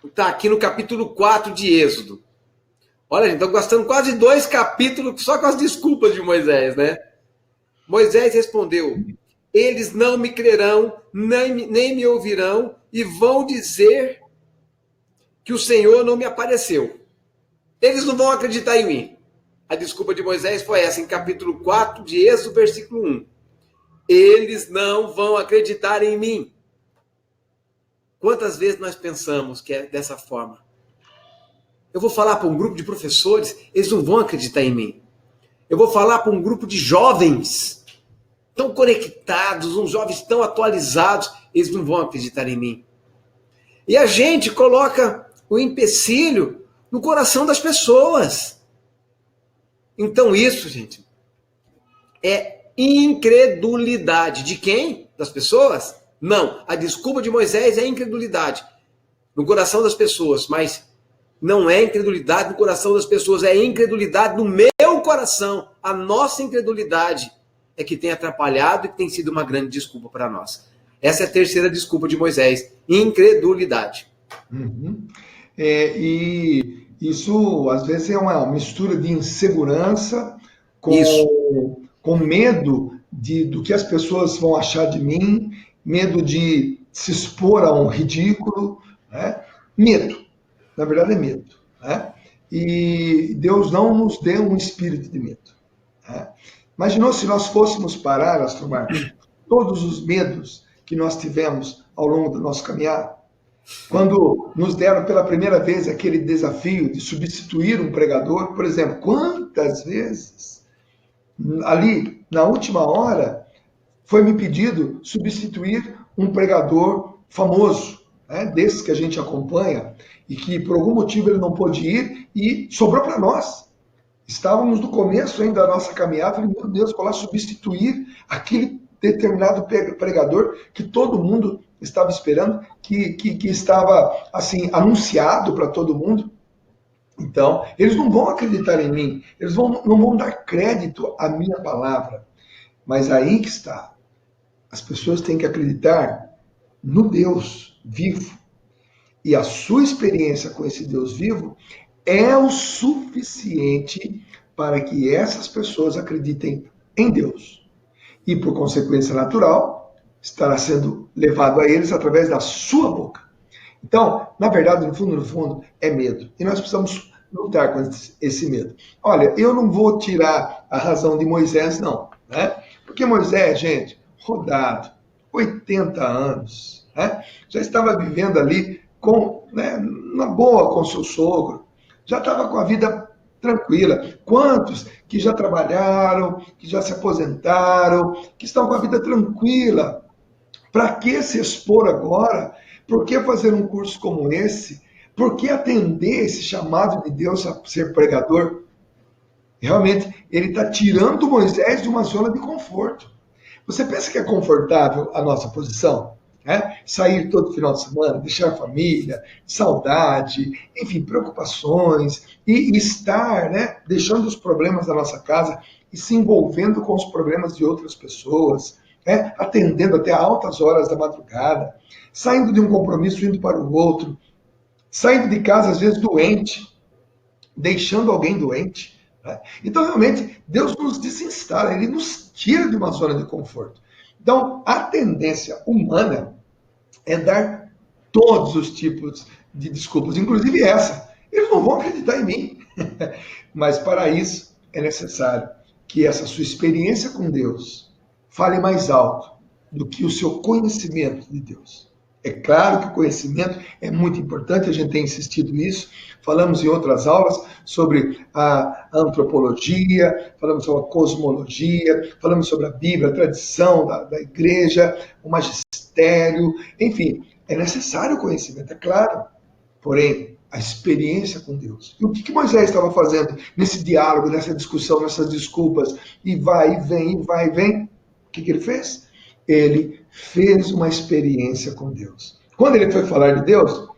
está aqui no capítulo 4 de Êxodo. Olha, gente, estão gastando quase 2 capítulos só com as desculpas de Moisés, né? Moisés respondeu, eles não me crerão, nem me ouvirão, e vão dizer que o Senhor não me apareceu. Eles não vão acreditar em mim. A desculpa de Moisés foi essa, em capítulo 4 de Êxodo, versículo 1. Eles não vão acreditar em mim. Quantas vezes nós pensamos que é dessa forma? Eu vou falar para um grupo de professores, eles não vão acreditar em mim. Eu vou falar para um grupo de jovens tão conectados, uns jovens tão atualizados, eles não vão acreditar em mim. E a gente coloca o empecilho no coração das pessoas. Então isso, gente, é incredulidade. De quem? Das pessoas? Não. A desculpa de Moisés é incredulidade no coração das pessoas, mas não é incredulidade no coração das pessoas, é incredulidade no meu coração. A nossa incredulidade é que tem atrapalhado e que tem sido uma grande desculpa para nós. Essa é a terceira desculpa de Moisés, incredulidade. Uhum. E isso, às vezes, é uma mistura de insegurança com medo do que as pessoas vão achar de mim, medo de se expor a um ridículo, né? Medo. Na verdade, é medo. Né? E Deus não nos deu um espírito de medo. Né? Imaginou se nós fôssemos parar, Astromar, todos os medos que nós tivemos ao longo do nosso caminhar? Quando nos deram pela primeira vez aquele desafio de substituir um pregador, por exemplo, quantas vezes ali, na última hora, foi me pedido substituir um pregador famoso, né, desses que a gente acompanha, e que por algum motivo ele não pôde ir, e sobrou para nós. Estávamos no começo ainda da nossa caminhada, falei, meu Deus, vou lá substituir aquele determinado pregador que todo mundo estava esperando, que estava assim anunciado para todo mundo. Então, eles não vão acreditar em mim, eles não vão dar crédito à minha palavra. Mas aí que está. As pessoas têm que acreditar no Deus vivo. E a sua experiência com esse Deus vivo é o suficiente para que essas pessoas acreditem em Deus. E, por consequência natural, estará sendo levado a eles através da sua boca. Então, na verdade, no fundo, é medo. E nós precisamos lutar com esse medo. Olha, eu não vou tirar a razão de Moisés, não. Né? Porque Moisés, gente, rodado, 80 anos, né? Já estava vivendo ali na boa com seu sogro, já estava com a vida tranquila. Quantos que já trabalharam, que já se aposentaram, que estão com a vida tranquila? Para que se expor agora? Por que fazer um curso como esse? Por que atender esse chamado de Deus a ser pregador? Realmente, ele está tirando Moisés de uma zona de conforto. Você pensa que é confortável a nossa posição? Né? Sair todo final de semana, deixar a família, saudade, enfim, preocupações, e estar, né, deixando os problemas da nossa casa e se envolvendo com os problemas de outras pessoas, né? Atendendo até altas horas da madrugada, saindo de um compromisso, indo para o outro, saindo de casa, às vezes, doente, deixando alguém doente. Né? Então, realmente, Deus nos desinstala, Ele nos tira de uma zona de conforto. Então, a tendência humana é dar todos os tipos de desculpas, inclusive essa. Eles não vão acreditar em mim. Mas, para isso, é necessário que essa sua experiência com Deus fale mais alto do que o seu conhecimento de Deus. É claro que o conhecimento é muito importante, a gente tem insistido nisso. Falamos em outras aulas sobre a antropologia, falamos sobre a cosmologia, falamos sobre a Bíblia, a tradição da igreja, o magistério, enfim, é necessário o conhecimento, é claro. Porém, a experiência com Deus. E o que Moisés estava fazendo nesse diálogo, nessa discussão, nessas desculpas, e vai e vem, e vai e vem? O que ele fez? Ele fez uma experiência com Deus. Quando ele foi falar de Deus,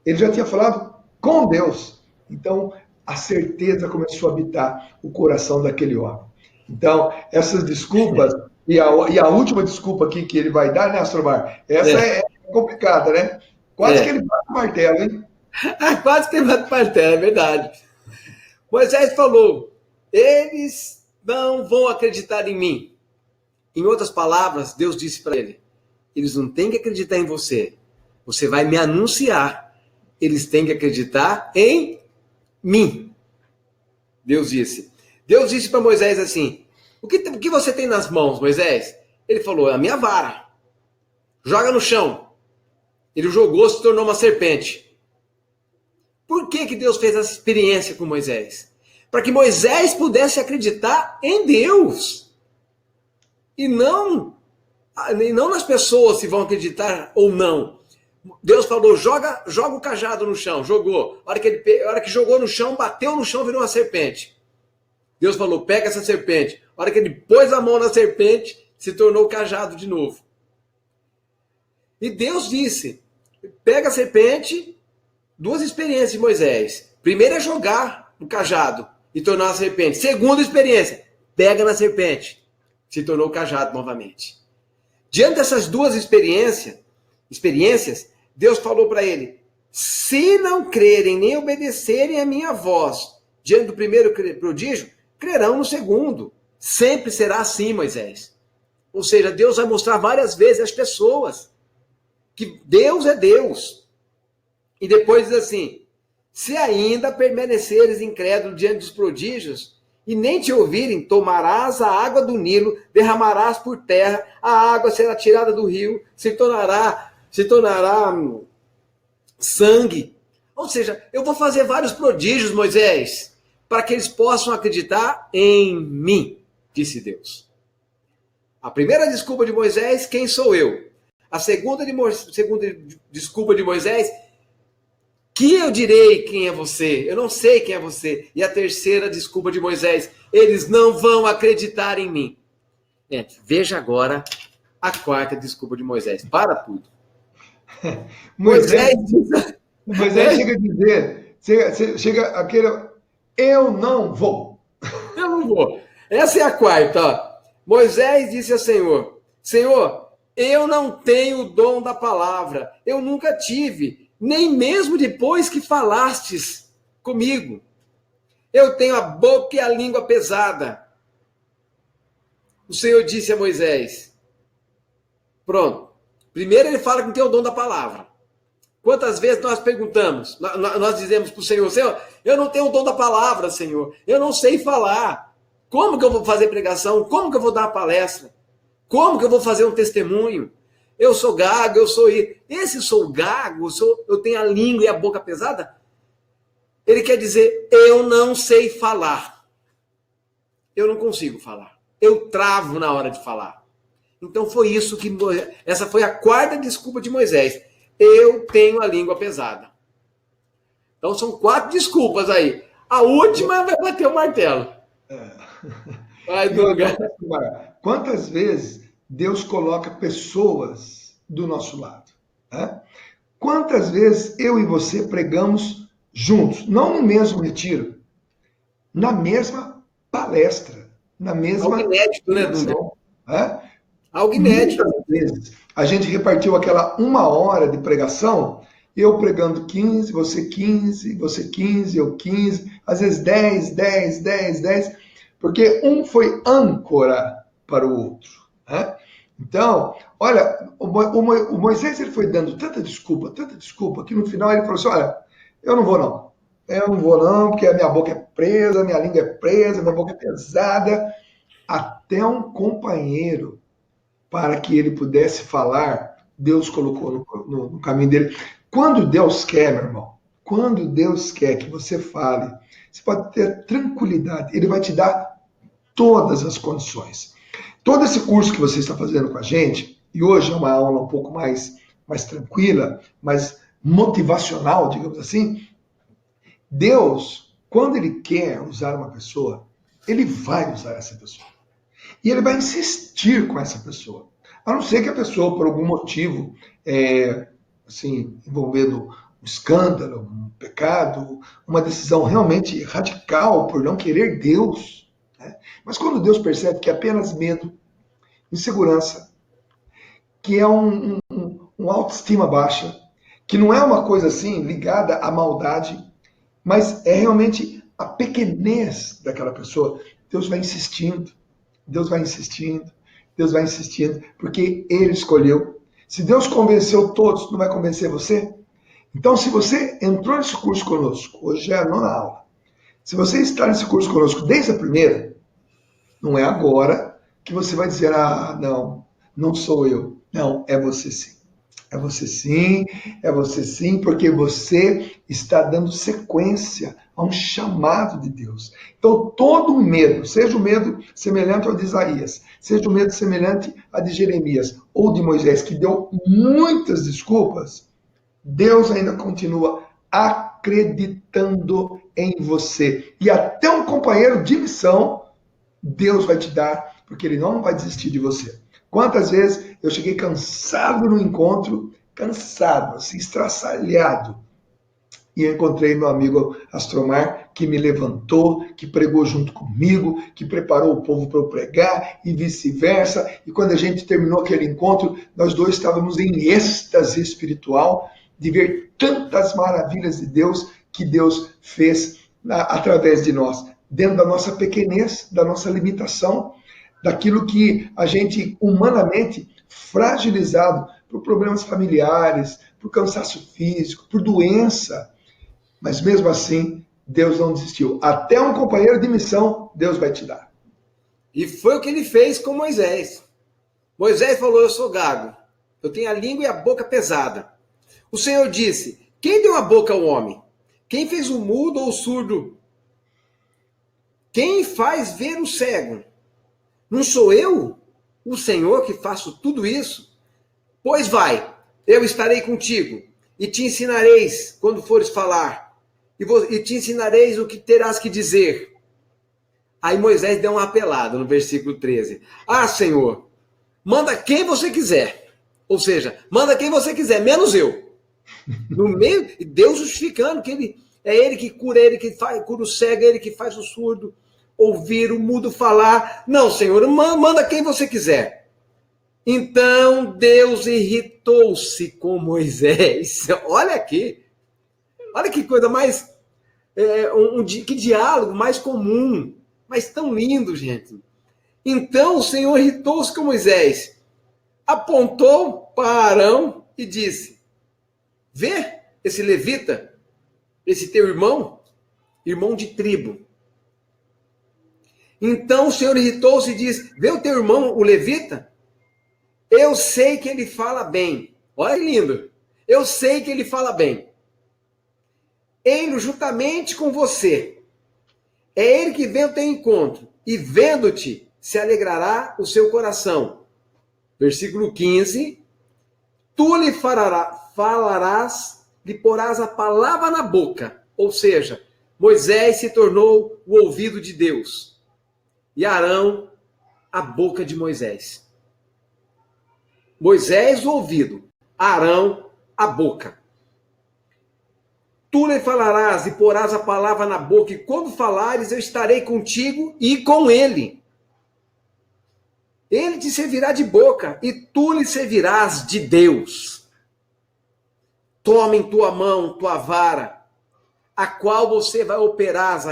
ele já tinha falado com Deus. Então, a certeza começou a habitar o coração daquele homem. Então, essas desculpas, e a última desculpa aqui que ele vai dar, né, Astromar? Essa é complicada, né? Quase que ele bate o martelo, hein? Quase que ele bate o martelo, é verdade. Moisés falou, eles não vão acreditar em mim. Em outras palavras, Deus disse para ele, eles não têm que acreditar em você. Você vai me anunciar. Eles têm que acreditar em mim. Deus disse para Moisés assim, o que você tem nas mãos, Moisés? Ele falou, a minha vara. Joga no chão. Ele jogou, se tornou uma serpente. Por que Deus fez essa experiência com Moisés? Para que Moisés pudesse acreditar em Deus. E não nas pessoas se vão acreditar ou não. Deus falou, joga o cajado no chão. Jogou. A hora que jogou no chão, bateu no chão, virou uma serpente. Deus falou, pega essa serpente. A hora que ele pôs a mão na serpente, se tornou o cajado de novo. E Deus disse, pega a serpente, duas experiências de Moisés. Primeira é jogar no cajado e tornar uma serpente. Segunda experiência, pega na serpente, se tornou o cajado novamente. Diante dessas duas experiências, Deus falou para ele, se não crerem nem obedecerem a minha voz, diante do primeiro prodígio, crerão no segundo. Sempre será assim, Moisés. Ou seja, Deus vai mostrar várias vezes às pessoas que Deus é Deus. E depois diz assim, se ainda permaneceres incrédulo diante dos prodígios, e nem te ouvirem, tomarás a água do Nilo, derramarás por terra, a água será tirada do rio, se tornará sangue. Ou seja, eu vou fazer vários prodígios, Moisés, para que eles possam acreditar em mim, disse Deus. A primeira desculpa de Moisés, quem sou eu? A segunda desculpa de Moisés, que eu direi quem é você? Eu não sei quem é você. E a terceira desculpa de Moisés, eles não vão acreditar em mim. Veja agora a quarta desculpa de Moisés. Para tudo. Moisés chega a dizer, chega aquele, eu não vou. Eu não vou. Essa é a quarta. Ó. Moisés disse ao Senhor, Senhor, eu não tenho o dom da palavra. Eu nunca tive, nem mesmo depois que falastes comigo. Eu tenho a boca e a língua pesada. O Senhor disse a Moisés, pronto. Primeiro ele fala que não tem o dom da palavra. Quantas vezes nós perguntamos, nós dizemos para o Senhor, Senhor, eu não tenho o dom da palavra, Senhor. Eu não sei falar. Como que eu vou fazer pregação? Como que eu vou dar uma palestra? Como que eu vou fazer um testemunho? Eu sou gago, eu sou isso. Esse sou gago, eu tenho a língua e a boca pesada. Ele quer dizer, eu não sei falar. Eu não consigo falar. Eu travo na hora de falar. Então foi isso que... Essa foi a quarta desculpa de Moisés. Eu tenho a língua pesada. Então são 4 desculpas aí. A última vai bater o martelo. Vai, E olha, Dunga. quantas vezes Deus coloca pessoas do nosso lado? Né? Quantas vezes eu e você pregamos juntos, não no mesmo retiro, na mesma palestra, na Algo mesma inédito, né, Dunga? pregação? Né? Algo inédito. Muitas vezes a gente repartiu aquela 1 hora de pregação, eu pregando 15, você 15, você 15, eu 15, às vezes 10, 10, 10, 10, porque um foi âncora para o outro. Né? Então, olha, o Moisés ele foi dando tanta desculpa, que no final ele falou assim: olha, eu não vou não. Eu não vou não, porque a minha boca é presa, minha língua é presa, minha boca é pesada. Até um companheiro para que ele pudesse falar, Deus colocou no caminho dele. Quando Deus quer, meu irmão, quando Deus quer que você fale, você pode ter tranquilidade, Ele vai te dar todas as condições. Todo esse curso que você está fazendo com a gente, e hoje é uma aula um pouco mais tranquila, mais motivacional, digamos assim, Deus, quando Ele quer usar uma pessoa, Ele vai usar essa pessoa. E ele vai insistir com essa pessoa. A não ser que a pessoa, por algum motivo, assim, envolvendo um escândalo, um pecado, uma decisão realmente radical por não querer Deus. Né? Mas quando Deus percebe que é apenas medo, insegurança, que é uma autoestima baixa, que não é uma coisa assim ligada à maldade, mas é realmente a pequenez daquela pessoa, Deus vai insistindo. Deus vai insistindo, Deus vai insistindo, porque Ele escolheu. Se Deus convenceu todos, não vai convencer você? Então, se você entrou nesse curso conosco, hoje é a 9ª aula, se você está nesse curso conosco desde a primeira, não é agora que você vai dizer: ah, não, não sou eu. Não, é você sim. É você sim, é você sim, porque você está dando sequência a um chamado de Deus. Então, todo medo, seja o medo semelhante ao de Isaías, seja o medo semelhante a de Jeremias ou de Moisés, que deu muitas desculpas, Deus ainda continua acreditando em você. E até um companheiro de missão, Deus vai te dar, porque Ele não vai desistir de você. Quantas vezes eu cheguei cansado no encontro, cansado, assim, estraçalhado, e eu encontrei meu amigo Astromar, que me levantou, que pregou junto comigo, que preparou o povo para eu pregar, e vice-versa. E quando a gente terminou aquele encontro, nós dois estávamos em êxtase espiritual de ver tantas maravilhas de Deus que Deus fez através de nós, dentro da nossa pequenez, da nossa limitação, daquilo que a gente humanamente fragilizado por problemas familiares, por cansaço físico, por doença, mas mesmo assim, Deus não desistiu. Até um companheiro de missão, Deus vai te dar. E foi o que ele fez com Moisés. Moisés falou: eu sou gago, eu tenho a língua e a boca pesada. O Senhor disse: quem deu a boca ao homem? Quem fez o mudo ou o surdo? Quem faz ver o cego? Não sou eu, o Senhor, que faço tudo isso? Pois vai, eu estarei contigo, e te ensinareis quando fores falar, e te ensinareis o que terás que dizer. Aí Moisés deu uma apelada no versículo 13. Ah, Senhor, manda quem você quiser. Ou seja, manda quem você quiser, menos eu. No meio, Deus justificando que ele que cura, ele que cura o cego, ele que faz o surdo ouvir, o mudo falar. Não, Senhor, manda quem você quiser. Então Deus irritou-se com Moisés. Olha aqui. Olha que coisa mais... que diálogo mais comum. Mas tão lindo, gente. Então o Senhor irritou-se com Moisés. Apontou para Arão e disse: vê esse levita, esse teu irmão de tribo. Então o Senhor irritou-se e disse: vê o teu irmão, o levita? Eu sei que ele fala bem. Olha que lindo. Eu sei que ele fala bem. Ele juntamente com você. É ele que vem ao teu encontro. E vendo-te, se alegrará o seu coração. Versículo 15. Tu lhe falarás, lhe porás a palavra na boca. Ou seja, Moisés se tornou o ouvido de Deus. e Arão a boca de Moisés. Moisés o ouvido, Arão a boca. Tu lhe falarás e porás a palavra na boca, e quando falares, eu estarei contigo e com ele. Ele te servirá de boca, e tu lhe servirás de Deus. Toma em tua mão tua vara, a qual você vai operarás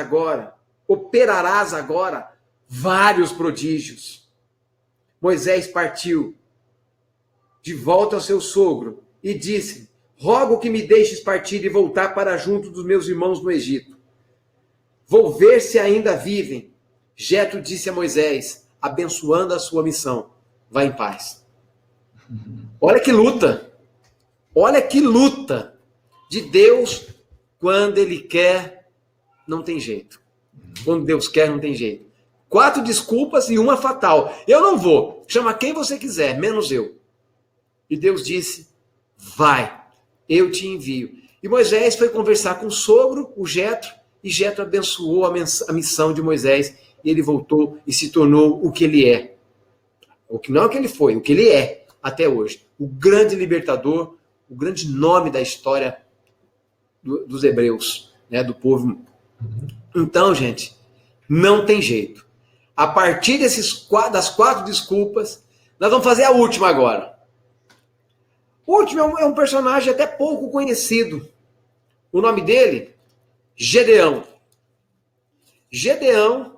agora vários prodígios. Moisés partiu de volta ao seu sogro e disse: rogo que me deixes partir e voltar para junto dos meus irmãos no Egito. Vou ver se ainda vivem. Jetro disse a Moisés, abençoando a sua missão: vá em paz. Olha que luta! Olha que luta de Deus. Quando Ele quer, não tem jeito. Quando Deus quer, não tem jeito. 4 desculpas e uma fatal. Eu não vou. Chama quem você quiser, menos eu. E Deus disse: vai, eu te envio. E Moisés foi conversar com o sogro, o Jetro, e Jetro abençoou a missão de Moisés. E ele voltou e se tornou o que ele é. O que não é o que ele foi, o que ele é até hoje. O grande libertador, o grande nome da história dos hebreus, né, do povo. Então, gente, não tem jeito. A partir das 4 desculpas, nós vamos fazer a última agora. O último é um personagem até pouco conhecido. O nome dele, Gedeão. Gedeão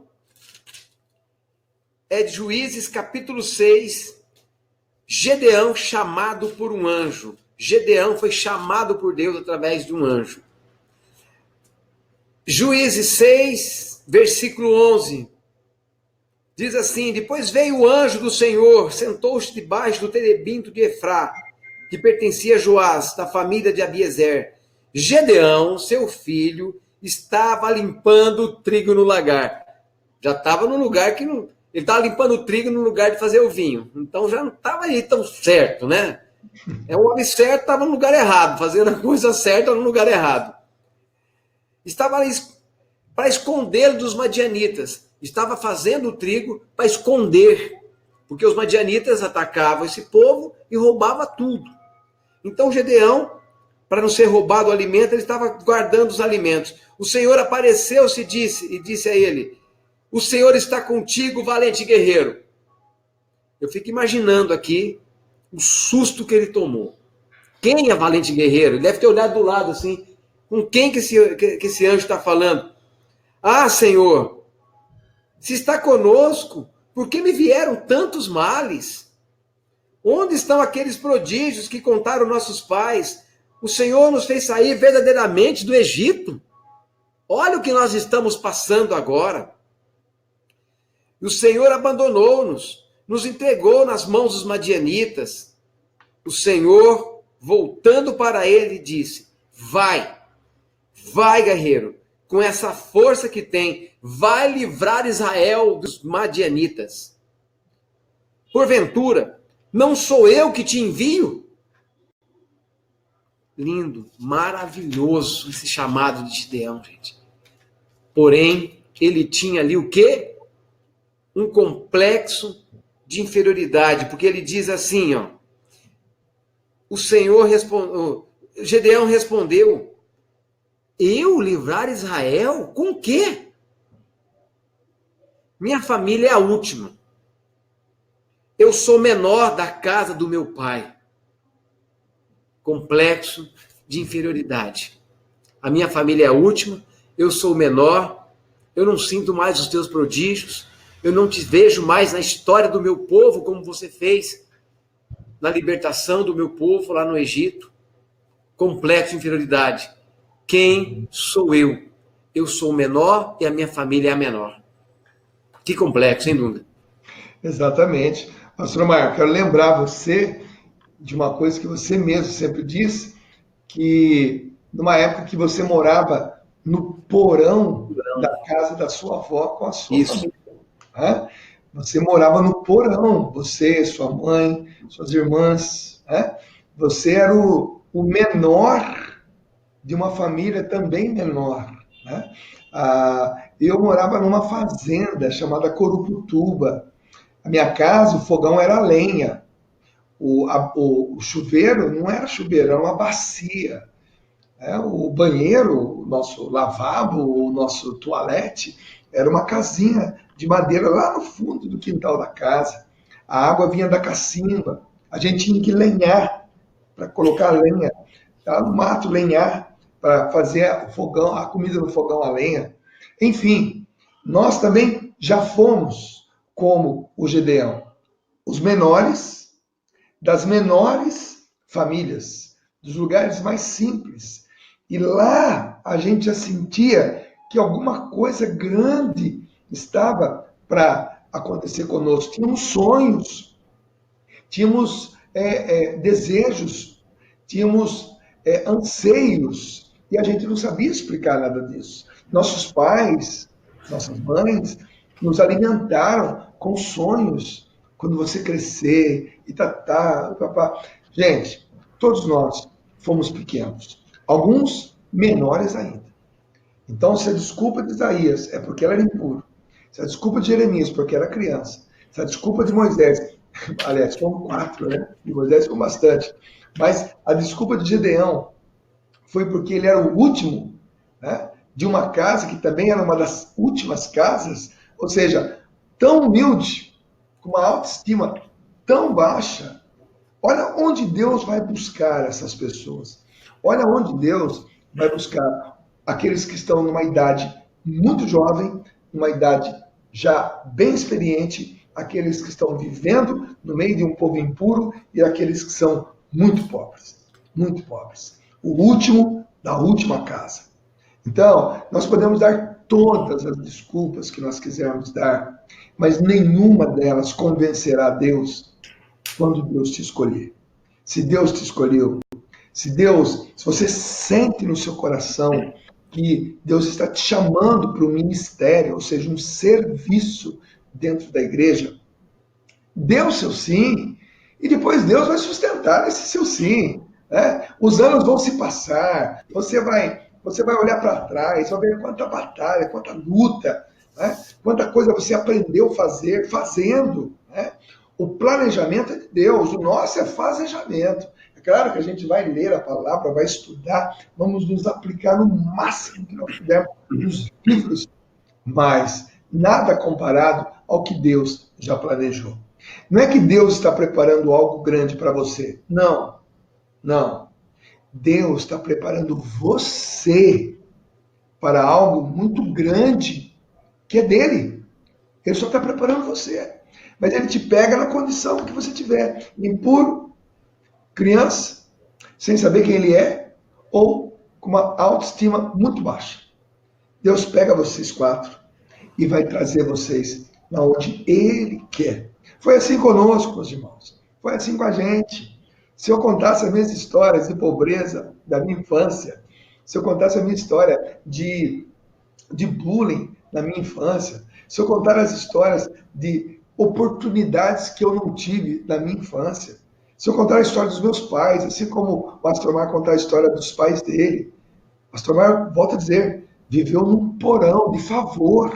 é de Juízes capítulo 6. Gedeão chamado por um anjo. Gedeão foi chamado por Deus através de um anjo. Juízes 6, versículo 11. Diz assim: depois veio o anjo do Senhor, sentou-se debaixo do terebinto de Efrá, que pertencia a Joás, da família de Abiezer. Gedeão, seu filho, estava limpando o trigo no lagar. Já estava no lugar que não... Ele estava limpando o trigo no lugar de fazer o vinho. Então já não estava aí tão certo, né? O homem certo estava no lugar errado, fazendo a coisa certa no lugar errado. Estava ali para esconder dos madianitas. Estava fazendo o trigo para esconder, porque os madianitas atacavam esse povo e roubavam tudo. Então Gedeão, para não ser roubado o alimento, ele estava guardando os alimentos. O Senhor apareceu-se e disse a ele: o Senhor está contigo, valente guerreiro. Eu fico imaginando aqui o susto que ele tomou. Quem é valente guerreiro? Ele deve ter olhado do lado assim. Com quem que esse anjo está falando? Ah, Senhor, se está conosco, por que me vieram tantos males? Onde estão aqueles prodígios que contaram nossos pais? O Senhor nos fez sair verdadeiramente do Egito. Olha o que nós estamos passando agora. E o Senhor abandonou-nos, nos entregou nas mãos dos madianitas. O Senhor, voltando para ele, disse: vai, guerreiro, com essa força que tem, vai livrar Israel dos madianitas. Porventura, não sou eu que te envio? Lindo, maravilhoso esse chamado de Gideão, gente. Porém, ele tinha ali o quê? Um complexo de inferioridade, porque ele diz assim, ó: Gedeão respondeu: eu livrar Israel? Com o quê? Minha família é a última. Eu sou menor da casa do meu pai. Complexo de inferioridade. A minha família é a última, eu sou o menor, eu não sinto mais os teus prodígios, eu não te vejo mais na história do meu povo como você fez na libertação do meu povo lá no Egito. Complexo de inferioridade. Quem sou eu? Eu sou o menor e a minha família é a menor. Que complexo, hein, Dunga? Exatamente. Pastor Marco, quero lembrar você de uma coisa que você mesmo sempre disse, que numa época que você morava no porão da casa da sua avó com a sua família. Né? Você morava no porão, você, sua mãe, suas irmãs. Né? Você era o menor de uma família também menor. Né? Eu morava numa fazenda chamada Coruputuba. A minha casa, o fogão era a lenha. O chuveiro não era chuveiro, era uma bacia. O banheiro, o nosso lavabo, o nosso toalete, era uma casinha de madeira lá no fundo do quintal da casa. A água vinha da cacimba. A gente tinha que lenhar para colocar lenha. Lá no mato, lenhar para fazer o fogão, a comida no fogão a lenha. Enfim, nós também já fomos como o Gedeão, os menores das menores famílias, dos lugares mais simples. E lá a gente já sentia que alguma coisa grande estava para acontecer conosco. Tínhamos sonhos, tínhamos desejos, tínhamos anseios, e a gente não sabia explicar nada disso. Nossos pais, nossas mães, nos alimentaram com sonhos. Quando você crescer, e papá. Gente, todos nós fomos pequenos. Alguns menores ainda. Então, se a desculpa de Isaías é porque ela era impuro, se a desculpa de Jeremias é porque era criança, se a desculpa de Moisés, aliás, foram 4, né? De Moisés foi bastante. Mas a desculpa de Gedeão foi porque ele era o último, né, de uma casa que também era uma das últimas casas, ou seja, tão humilde, com uma autoestima tão baixa. Olha onde Deus vai buscar essas pessoas. Olha onde Deus vai buscar aqueles que estão numa idade muito jovem, numa idade já bem experiente, aqueles que estão vivendo no meio de um povo impuro e aqueles que são muito pobres. Muito pobres. O último da última casa. Então, nós podemos dar todas as desculpas que nós quisermos dar, mas nenhuma delas convencerá Deus quando Deus te escolher. Se Deus te escolheu, se você sente no seu coração que Deus está te chamando para um ministério, ou seja, um serviço dentro da igreja, dê o seu sim, e depois Deus vai sustentar esse seu sim. Né? Os anos vão se passar, você vai olhar para trás, vai ver quanta batalha, quanta luta, né? Quanta coisa você aprendeu fazendo. Né? O planejamento é de Deus, o nosso é fazejamento. É claro que a gente vai ler a palavra, vai estudar, vamos nos aplicar no máximo que nós pudermos nos livros, mas nada comparado ao que Deus já planejou. Não é que Deus está preparando algo grande para você. Não, não. Deus está preparando você para algo muito grande que é dele. Ele só está preparando você. Mas ele te pega na condição que você tiver. Impuro, criança, sem saber quem ele é, ou com uma autoestima muito baixa. Deus pega vocês 4 e vai trazer vocês na onde ele quer. Foi assim conosco, meus irmãos. Foi assim com a gente. Se eu contasse as minhas histórias de pobreza da minha infância, se eu contasse a minha história de bullying na minha infância, se eu contar as histórias de oportunidades que eu não tive na minha infância, se eu contar a história dos meus pais, assim como o Pastor Mar contar a história dos pais dele, o Pastor Mar, volta a dizer, viveu num porão de favor.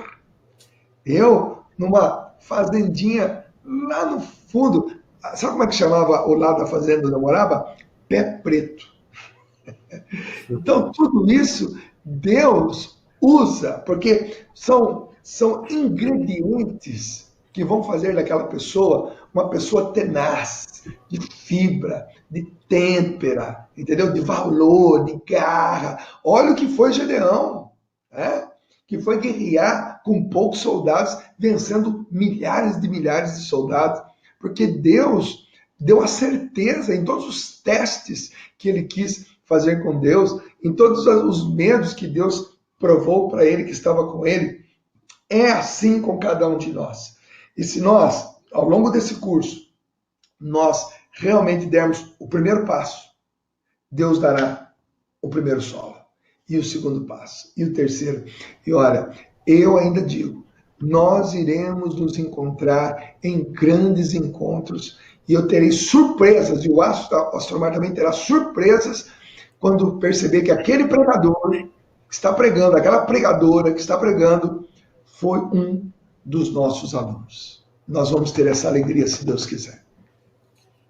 Eu, numa fazendinha lá no fundo, sabe como é que chamava o lado da fazenda onde eu morava? Pé Preto. Então, tudo isso Deus usa, porque são ingredientes que vão fazer daquela pessoa uma pessoa tenaz, de fibra, de têmpera, entendeu? De valor, de garra. Olha o que foi Gedeão, né? Que foi guerrear com poucos soldados, vencendo milhares de soldados, porque Deus deu a certeza em todos os testes que ele quis fazer com Deus, em todos os medos que Deus provou para ele, que estava com ele. É assim com cada um de nós. E se nós, ao longo desse curso, nós realmente dermos o primeiro passo, Deus dará o primeiro solo, e o segundo passo, e o terceiro. E olha, eu ainda digo, nós iremos nos encontrar em grandes encontros, e eu terei surpresas, e o Pastor Mar também terá surpresas, quando perceber que aquele pregador que está pregando, aquela pregadora que está pregando, foi um dos nossos alunos. Nós vamos ter essa alegria, se Deus quiser.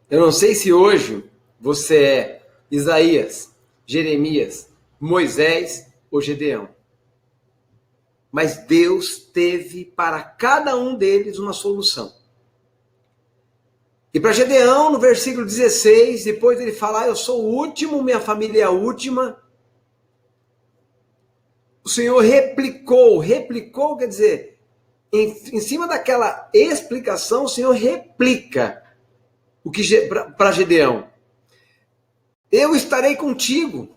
Eu não sei se hoje você é Isaías, Jeremias, Moisés ou Gedeão. Mas Deus teve para cada um deles uma solução. E para Gedeão, no versículo 16, depois ele fala, eu sou o último, minha família é a última. O Senhor replicou quer dizer, em cima daquela explicação, o Senhor replica o que para Gedeão. Eu estarei contigo,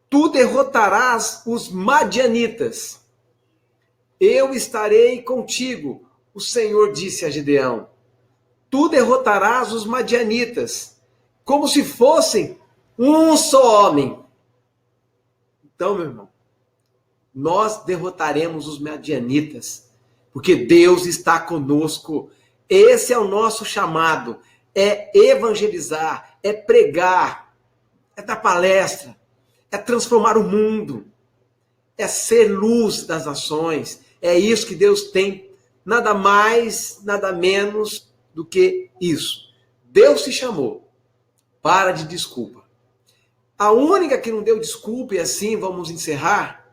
tu derrotarás os madianitas. Eu estarei contigo, o Senhor disse a Gedeão. Tu derrotarás os madianitas, como se fossem um só homem. Então, meu irmão, nós derrotaremos os madianitas, porque Deus está conosco. Esse é o nosso chamado, é evangelizar, é pregar, é dar palestra, é transformar o mundo, é ser luz das nações. É isso que Deus tem, nada mais, nada menos do que isso. Deus te chamou. Para de desculpa. A única que não deu desculpa, e assim vamos encerrar,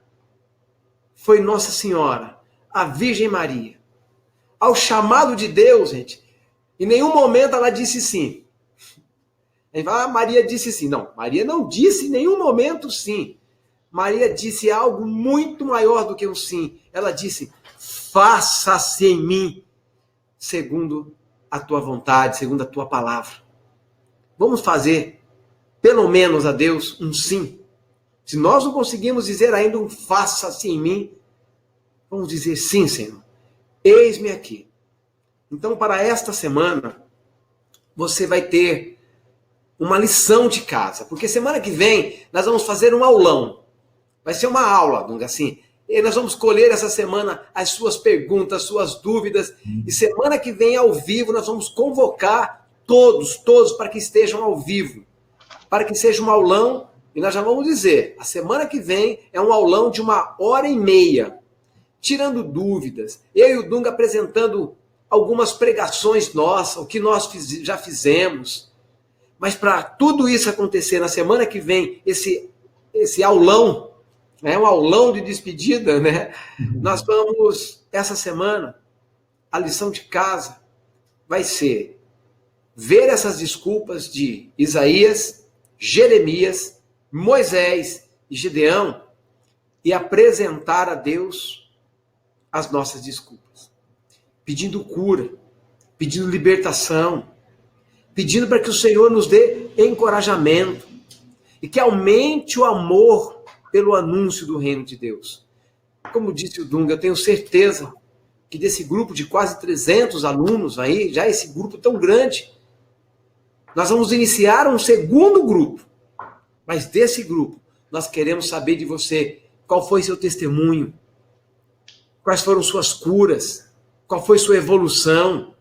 foi Nossa Senhora, a Virgem Maria. Ao chamado de Deus, gente, em nenhum momento ela disse sim. A gente fala, Maria disse sim. Não, Maria não disse em nenhum momento sim. Maria disse algo muito maior do que um sim. Ela disse, faça-se em mim, segundo a tua vontade, segundo a tua palavra. Vamos fazer, pelo menos a Deus, um sim. Se nós não conseguimos dizer ainda um faça-se em mim, vamos dizer sim, Senhor. Eis-me aqui. Então, para esta semana, você vai ter uma lição de casa, porque semana que vem nós vamos fazer um aulão. Vai ser uma aula, Dunga, assim. E nós vamos colher essa semana as suas perguntas, suas dúvidas. E semana que vem, ao vivo, nós vamos convocar todos para que estejam ao vivo. Para que seja um aulão. E nós já vamos dizer, a semana que vem é um aulão de 1h30. Tirando dúvidas. Eu e o Dunga apresentando algumas pregações nossas, o que nós já fizemos. Mas para tudo isso acontecer na semana que vem, esse aulão, é um aulão de despedida, né? Nós vamos, essa semana, a lição de casa vai ser ver essas desculpas de Isaías, Jeremias, Moisés e Gedeão e apresentar a Deus as nossas desculpas. Pedindo cura, pedindo libertação, pedindo para que o Senhor nos dê encorajamento e que aumente o amor pelo anúncio do reino de Deus. Como disse o Dunga, eu tenho certeza que desse grupo de quase 300 alunos aí, já esse grupo tão grande, nós vamos iniciar um segundo grupo. Mas desse grupo, nós queremos saber de você qual foi seu testemunho, quais foram suas curas, qual foi sua evolução,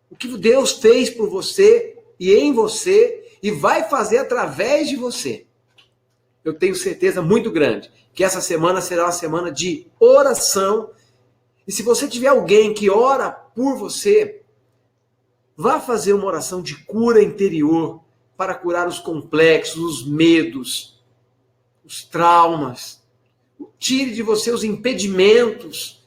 o que Deus fez por você e em você e vai fazer através de você. Eu tenho certeza muito grande que essa semana será uma semana de oração. E se você tiver alguém que ora por você, vá fazer uma oração de cura interior para curar os complexos, os medos, os traumas. Tire de você os impedimentos,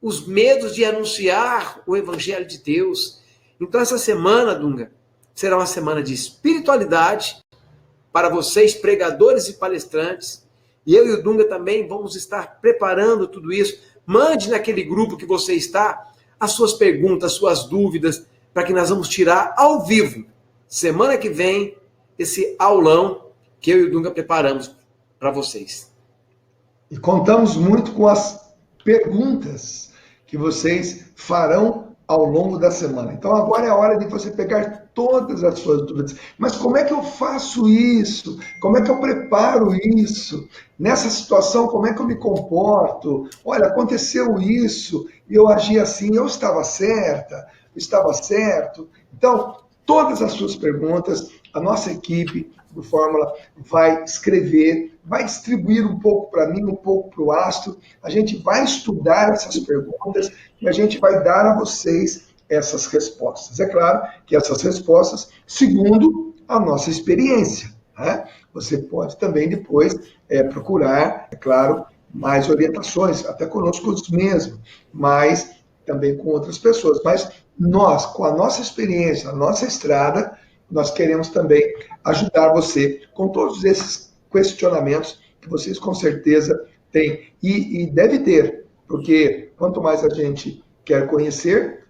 os medos de anunciar o Evangelho de Deus. Então essa semana, Dunga, será uma semana de espiritualidade para vocês, pregadores e palestrantes. E eu e o Dunga também vamos estar preparando tudo isso. Mande naquele grupo que você está as suas perguntas, as suas dúvidas, para que nós vamos tirar ao vivo, semana que vem, esse aulão que eu e o Dunga preparamos para vocês. E contamos muito com as perguntas que vocês farão ao longo da semana. Então agora é a hora de você pegar todas as suas dúvidas. Mas como é que eu faço isso? Como é que eu preparo isso? Nessa situação, como é que eu me comporto? Olha, aconteceu isso e eu agi assim, eu estava certa, eu estava certo. Então, todas as suas perguntas. A nossa equipe do Fórmula vai escrever, vai distribuir um pouco para mim, um pouco para o Astro. A gente vai estudar essas perguntas e a gente vai dar a vocês essas respostas. É claro que essas respostas, segundo a nossa experiência, né? Você pode também depois procurar, é claro, mais orientações, até conosco mesmo, mas também com outras pessoas. Mas nós, com a nossa experiência, a nossa estrada, nós queremos também ajudar você com todos esses questionamentos que vocês com certeza têm e deve ter, porque quanto mais a gente quer conhecer,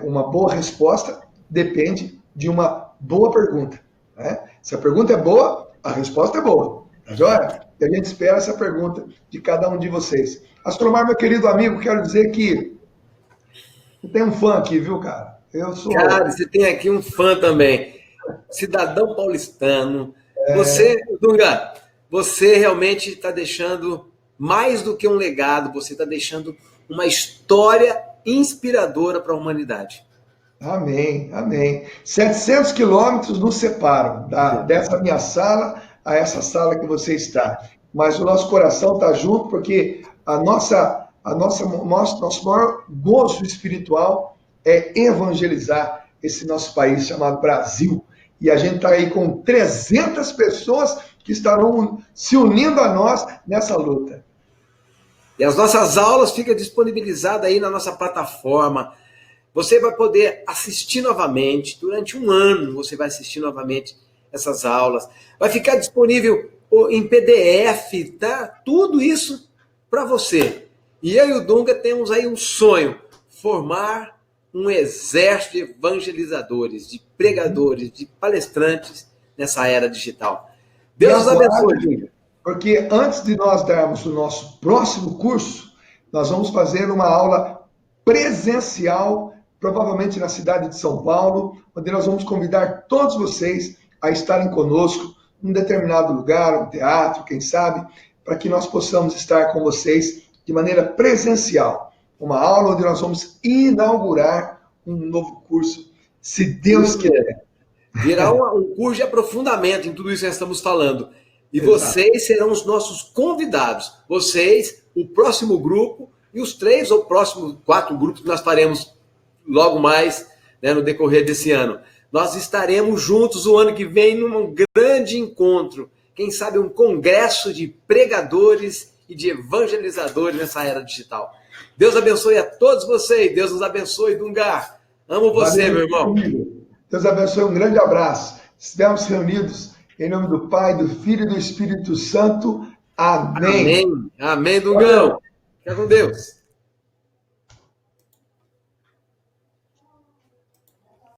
uma boa resposta depende de uma boa pergunta, né? Se a pergunta é boa, a resposta é boa, tá joia? E a gente espera essa pergunta de cada um de vocês. Astromar, meu querido amigo, quero dizer que tem um fã aqui, viu, cara? Eu sou... Cara, você tem aqui um fã também. Cidadão paulistano. Você, Dunga, você realmente está deixando mais do que um legado, você está deixando uma história inspiradora para a humanidade. Amém, amém. 700 quilômetros nos separam dessa minha sala a essa sala que você está. Mas o nosso coração está junto porque nosso maior gozo espiritual é evangelizar esse nosso país chamado Brasil. E a gente está aí com 300 pessoas que estarão se unindo a nós nessa luta. E as nossas aulas ficam disponibilizadas aí na nossa plataforma. Você vai poder assistir novamente, durante um ano você vai assistir novamente essas aulas. Vai ficar disponível em PDF, tá? Tudo isso para você. E eu e o Dunga temos aí um sonho, formar um exército de evangelizadores, de pregadores, de palestrantes nessa era digital. Deus os abençoe, Dunga. Porque antes de nós darmos o nosso próximo curso, nós vamos fazer uma aula presencial, provavelmente na cidade de São Paulo, onde nós vamos convidar todos vocês a estarem conosco num determinado lugar, um teatro, quem sabe, para que nós possamos estar com vocês de maneira presencial. Uma aula onde nós vamos inaugurar um novo curso, se Deus quiser. Virá um curso de aprofundamento em tudo isso que nós estamos falando. E vocês serão os nossos convidados. Vocês, o próximo grupo e os 3 ou próximos 4 grupos que nós faremos logo mais, né, no decorrer desse ano. Nós estaremos juntos o ano que vem num grande encontro. Quem sabe um congresso de pregadores e de evangelizadores nessa era digital. Deus abençoe a todos vocês. Deus nos abençoe, Dunga. Amo você, valeu, meu irmão. Deus abençoe. Um grande abraço. Estivemos reunidos em nome do Pai, do Filho e do Espírito Santo. Amém. Amém. Amém, Dungão. Fica com Deus.